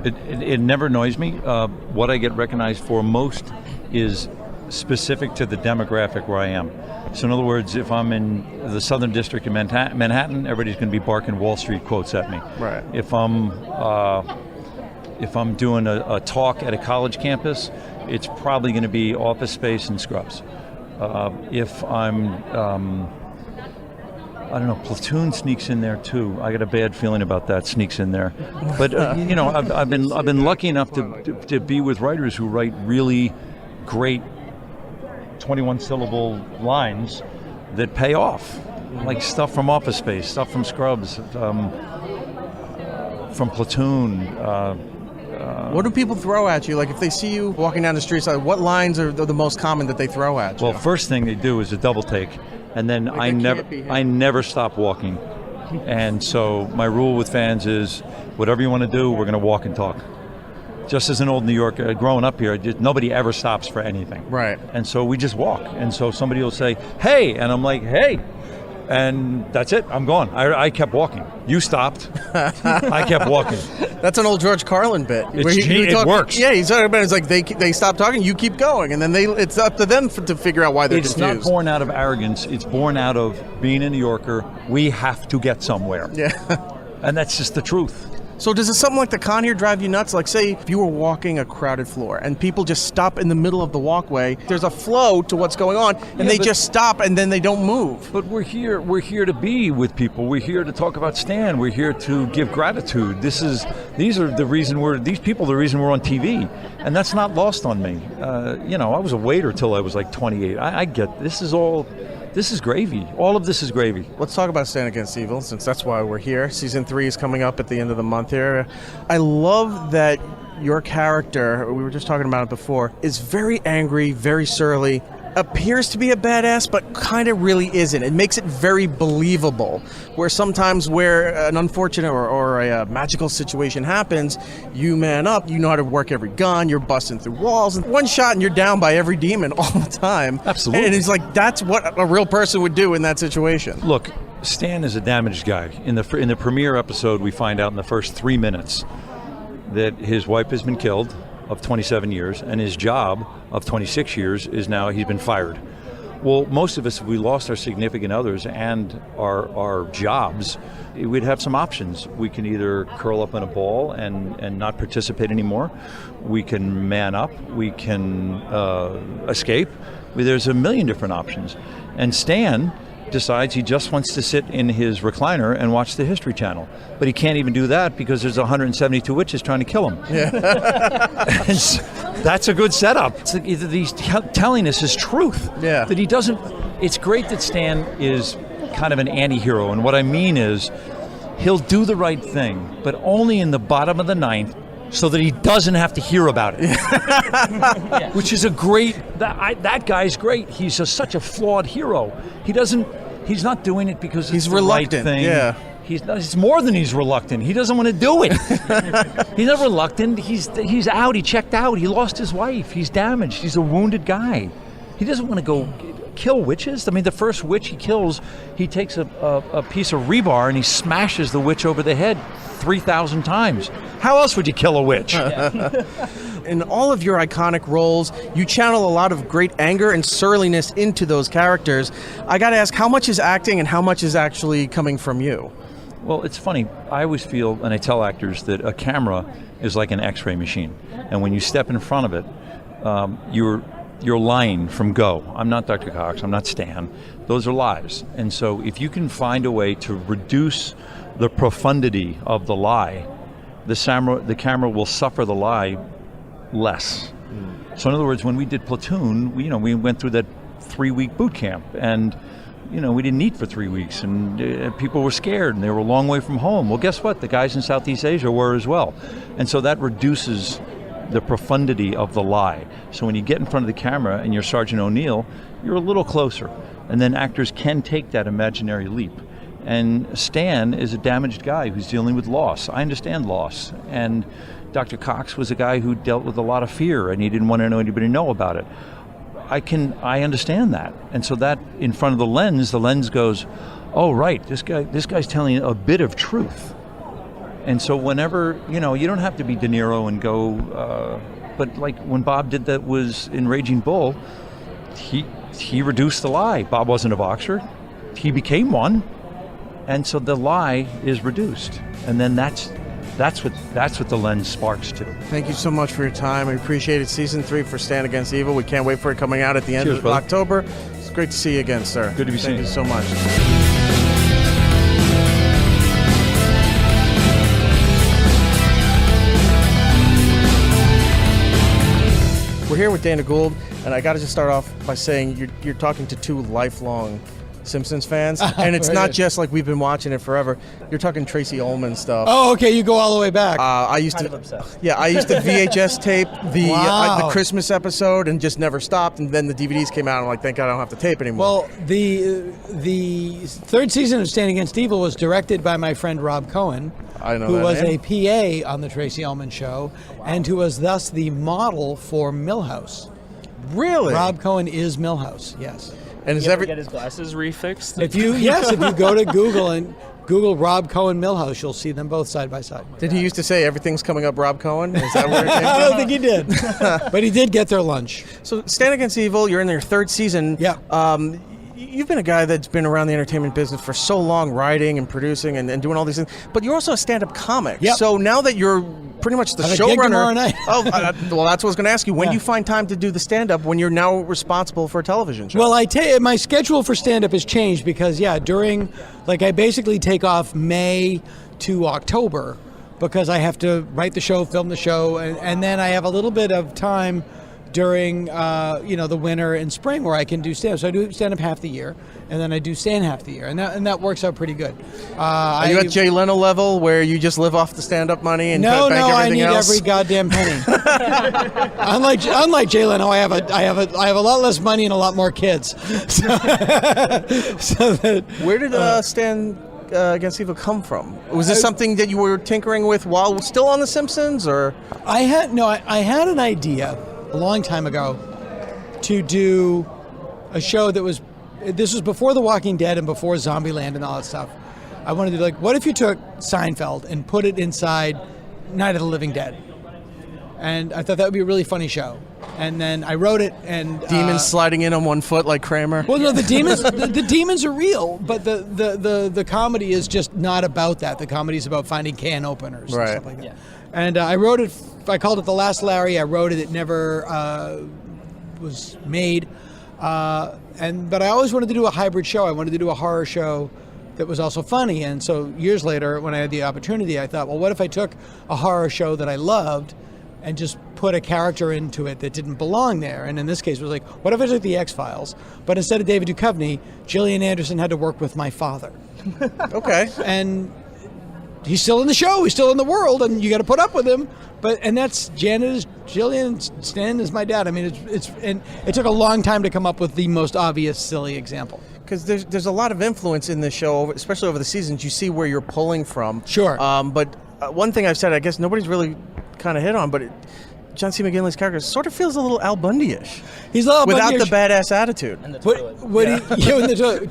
It never annoys me. What I get recognized for most is specific to the demographic where I am. So in other words, if I'm in the Southern District of Manhattan, everybody's going to be barking Wall Street quotes at me. Right. If I'm doing a talk at a college campus, it's probably going to be Office Space and Scrubs. If I'm I don't know, Platoon sneaks in there too. I got a bad feeling about that, sneaks in there. But I've been lucky enough to be with writers who write really great 21-syllable lines that pay off, like stuff from Office Space, stuff from Scrubs, from Platoon. What do people throw at you? Like if they see you walking down the streets, what lines are the most common that they throw at you? Well, first thing they do is a double take, and then I never stop walking. And so my rule with fans is, whatever you want to do, we're going to walk and talk. Just as an old New Yorker, growing up here, nobody ever stops for anything. Right. And so we just walk. And so somebody will say, "Hey," and I'm like, "Hey." And that's it. I'm gone. I kept walking. You stopped. I kept walking. That's an old George Carlin bit. It works. Yeah, he's talking about it's like they stop talking, you keep going, and then it's up to them to figure out why they're It's confused. not born out of arrogance. It's born out of being a New Yorker. We have to get somewhere. Yeah. And that's just the truth. So does something like the con here drive you nuts? Like say if you were walking a crowded floor and people just stop in the middle of the walkway, there's a flow to what's going on, and they just stop and then they don't move. But we're here to be with people. We're here to talk about Stan. We're here to give gratitude. These people are the reason we're on TV, and that's not lost on me. I was a waiter till I was like 28. I get this is gravy. All of this is gravy. Let's talk about Stand Against Evil, since that's why we're here. Season 3 is coming up at the end of the month here. I love that your character, we were just talking about it before, is very angry, very surly, appears to be a badass, but kind of really isn't. It makes it very believable, where sometimes where an unfortunate or a magical situation happens, you man up, you know how to work every gun, you're busting through walls, and one shot and you're down by every demon all the time. Absolutely. And it's like, that's what a real person would do in that situation. Look, Stan is a damaged guy. In the premiere episode, we find out in the first 3 minutes that his wife has been killed, of 27 years, and his job of 26 years is now he's been fired. Well, most of us, if we lost our significant others and our jobs, we'd have some options. We can either curl up in a ball and not participate anymore. We can man up. We can escape. There's a million different options. And Stan decides he just wants to sit in his recliner and watch the History Channel. But he can't even do that because there's 172 witches trying to kill him. Yeah. That's a good setup. It's like either he's telling us his truth. Yeah. That he doesn't. It's great that Stan is kind of an anti-hero. And what I mean is he'll do the right thing, but only in the bottom of the ninth, so that he doesn't have to hear about it. Which is a great, that guy's great. He's such a flawed hero. He's not doing it because he's it's the reluctant, right thing. yeah. It's more than he's reluctant. He doesn't want to do it. He's not reluctant. He's out. He checked out. He lost his wife. He's damaged. He's a wounded guy. He doesn't want to go kill witches. I mean, the first witch he kills, he takes a piece of rebar and he smashes the witch over the head 3,000 times. How else would you kill a witch? In all of your iconic roles, you channel a lot of great anger and surliness into those characters. I got to ask, how much is acting and how much is actually coming from you? Well, it's funny. I always feel, and I tell actors, that a camera is like an X-ray machine. And when you step in front of it, you're lying from go. I'm not Dr. Cox. I'm not Stan. Those are lies. And so if you can find a way to reduce the profundity of the lie, the camera will suffer the lie less. So in other words, when we did Platoon, we went through that 3-week boot camp, and we didn't eat for 3 weeks, and people were scared, and they were a long way from home. Well, guess what? The guys in Southeast Asia were as well. And so that reduces the profundity of the lie. So when you get in front of the camera and you're Sergeant O'Neill, you're a little closer. And then actors can take that imaginary leap. And Stan is a damaged guy who's dealing with loss. I understand loss. And Dr. Cox was a guy who dealt with a lot of fear, and he didn't want to know anybody know about it. I understand that. And so that in front of the lens goes, oh, right, this guy's telling a bit of truth. And so whenever, you don't have to be De Niro and go, but like when Bob did that was in Raging Bull, he reduced the lie. Bob wasn't a boxer. He became one. And so the lie is reduced. And then that's what the lens sparks to. Thank you so much for your time. I appreciate it. Season 3 for Stand Against Evil. We can't wait for it coming out at the end of October. It's great to see you again, sir. Good to be seen. Thank you so much. We're here with Dana Gould, and I got to just start off by saying you're talking to 2 lifelong Simpsons fans, and it's not just like we've been watching it forever. You're talking Tracy Ullman stuff. Oh, okay, you go all the way back. I used to VHS tape the Christmas episode and just never stopped. And then the DVDs came out, and I'm like, thank God I don't have to tape anymore. Well, the third season of Stand Against Evil was directed by my friend Rob Cohen, who was a PA on the Tracy Ullman Show, and who was thus the model for Milhouse. Really? Rob Cohen is Milhouse. Yes. And does get his glasses refixed? If you go to Google and Google Rob Cohen Milhouse, you'll see them both side by side. Did he used to say everything's coming up Rob Cohen? Is that where it came from? I don't think he did, but he did get their lunch. So Stand Against Evil, you're in your 3rd season. Yeah. You've been a guy that's been around the entertainment business for so long, writing and producing and doing all these things. But you're also a stand-up comic. Yep. So now that you're pretty much the I have a gig showrunner. tomorrow night. Well, that's what I was going to ask you. When do you find time to do the stand-up when you're now responsible for a television show? Well, I tell you, my schedule for stand-up has changed because, I basically take off May to October because I have to write the show, film the show, and then I have a little bit of time during the winter and spring where I can do stand-up. So I do stand-up half the year, and then I do stand half the year, and that works out pretty good. Are you at Jay Leno level where you just live off the stand-up money and bank everything I need else? every goddamn penny. Unlike Jay Leno, I have a lot less money and a lot more kids. Where did Stand Against Evil come from? Was this something that you were tinkering with while still on The Simpsons, or? I had an idea a long time ago to do a show this was before The Walking Dead and before Zombieland and all that stuff. I wanted to what if you took Seinfeld and put it inside Night of the Living Dead? And I thought that would be a really funny show. And then I wrote it, and demons sliding in on one foot like Kramer. Well, no, the demons the demons are real, but the comedy is just not about that. The comedy is about finding can openers and stuff like that. Yeah. And I wrote it. I called it The Last Larry. I wrote it. It never was made. But I always wanted to do a hybrid show. I wanted to do a horror show that was also funny. And so years later, when I had the opportunity, I thought, well, what if I took a horror show that I loved and just put a character into it that didn't belong there? And in this case, it was like, what if I took the X-Files, but instead of David Duchovny, Gillian Anderson had to work with my father. Okay. And he's still in the show, he's still in the world, and you got to put up with him. And that's Janet is Gillian, Stan is my dad. I mean, it took a long time to come up with the most obvious silly example. Because there's a lot of influence in the show, especially over the seasons. You see where you're pulling from. Sure. But one thing I've said, I guess nobody's really kind of hit on, but John C. McGinley's character sort of feels a little Al Bundy-ish. He's a little without Bundy-ish. the badass attitude.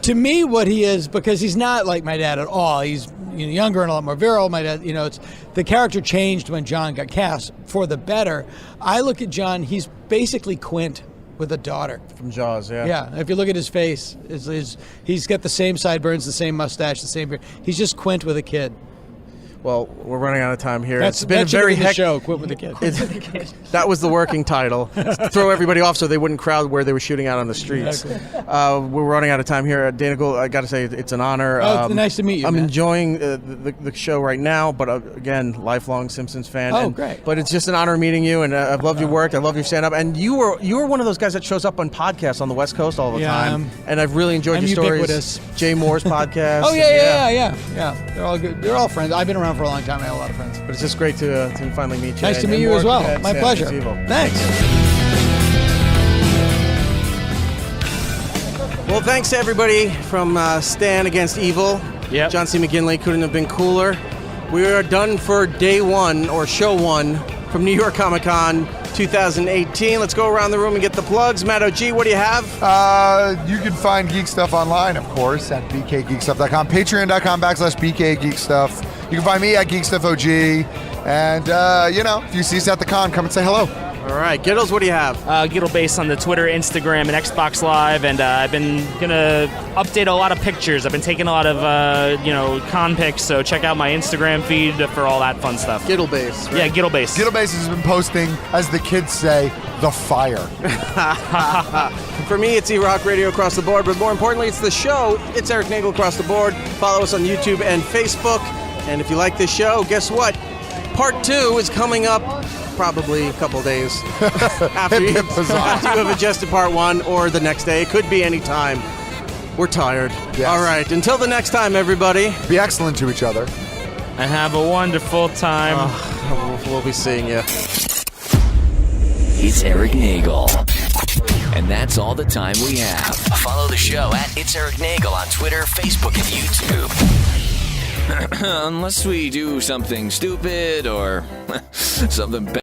To me, what he is, because he's not like my dad at all. He's younger and a lot more virile. My dad, it's the character changed when John got cast for the better. I look at John; he's basically Quint with a daughter from Jaws. Yeah. Yeah. If you look at his face, he's got the same sideburns, the same mustache, the same beard. He's just Quint with a kid. Well, we're running out of time here. That's it's been a that should very be the show. Quit with the kid. That was the working title. Throw everybody off so they wouldn't crowd where they were shooting out on the streets. Exactly. We're running out of time here. Dana Gould, I got to say, it's an honor. Oh, nice to meet you, I'm man. enjoying the show right now, but again, lifelong Simpsons fan. Oh, great. But it's just an honor meeting you, and I've loved your work. I love your stand-up. And you were one of those guys that shows up on podcasts on the West Coast all the time. And I've really enjoyed I'm your stories. ubiquitous. Jay Moore's podcast. Oh, yeah. They're all good. They're all friends. I've been around for a long time. I have a lot of friends. But it's just great to finally meet you. Nice to and meet you more as well. congrats, My yeah, pleasure. it's evil. Thanks. Well, thanks to everybody from Stan Against Evil. Yep. John C. McGinley couldn't have been cooler. We are done for day one, or show one, from New York Comic Con 2018. Let's go around the room and get the plugs. Maegargee, what do you have? You can find Geek Stuff online, of course, at bkgeekstuff.com, patreon.com/bkgeekstuff. You can find me at GeekStuffOG. And, if you see us at the con, come and say hello. All right. Giddles, what do you have? Giddle Base on the Twitter, Instagram, and Xbox Live. And I've been going to update a lot of pictures. I've been taking a lot of, con pics. So check out my Instagram feed for all that fun stuff. Giddle Base. Right? Yeah, Giddle Base. Giddle Base has been posting, as the kids say, the fire. For me, it's E-Rock Radio across the board. But more importantly, it's the show. It's Eric Nagel across the board. Follow us on YouTube and Facebook. And if you like this show, guess what? Part 2 is coming up probably a couple days after you have adjusted part 1 or the next day. It could be any time. We're tired. Yes. All right. Until the next time, everybody. Be excellent to each other. And have a wonderful time. We'll be seeing you. It's Eric Nagel. And that's all the time we have. Follow the show at It's Eric Nagel on Twitter, Facebook, and YouTube. Unless we do something stupid or something bad.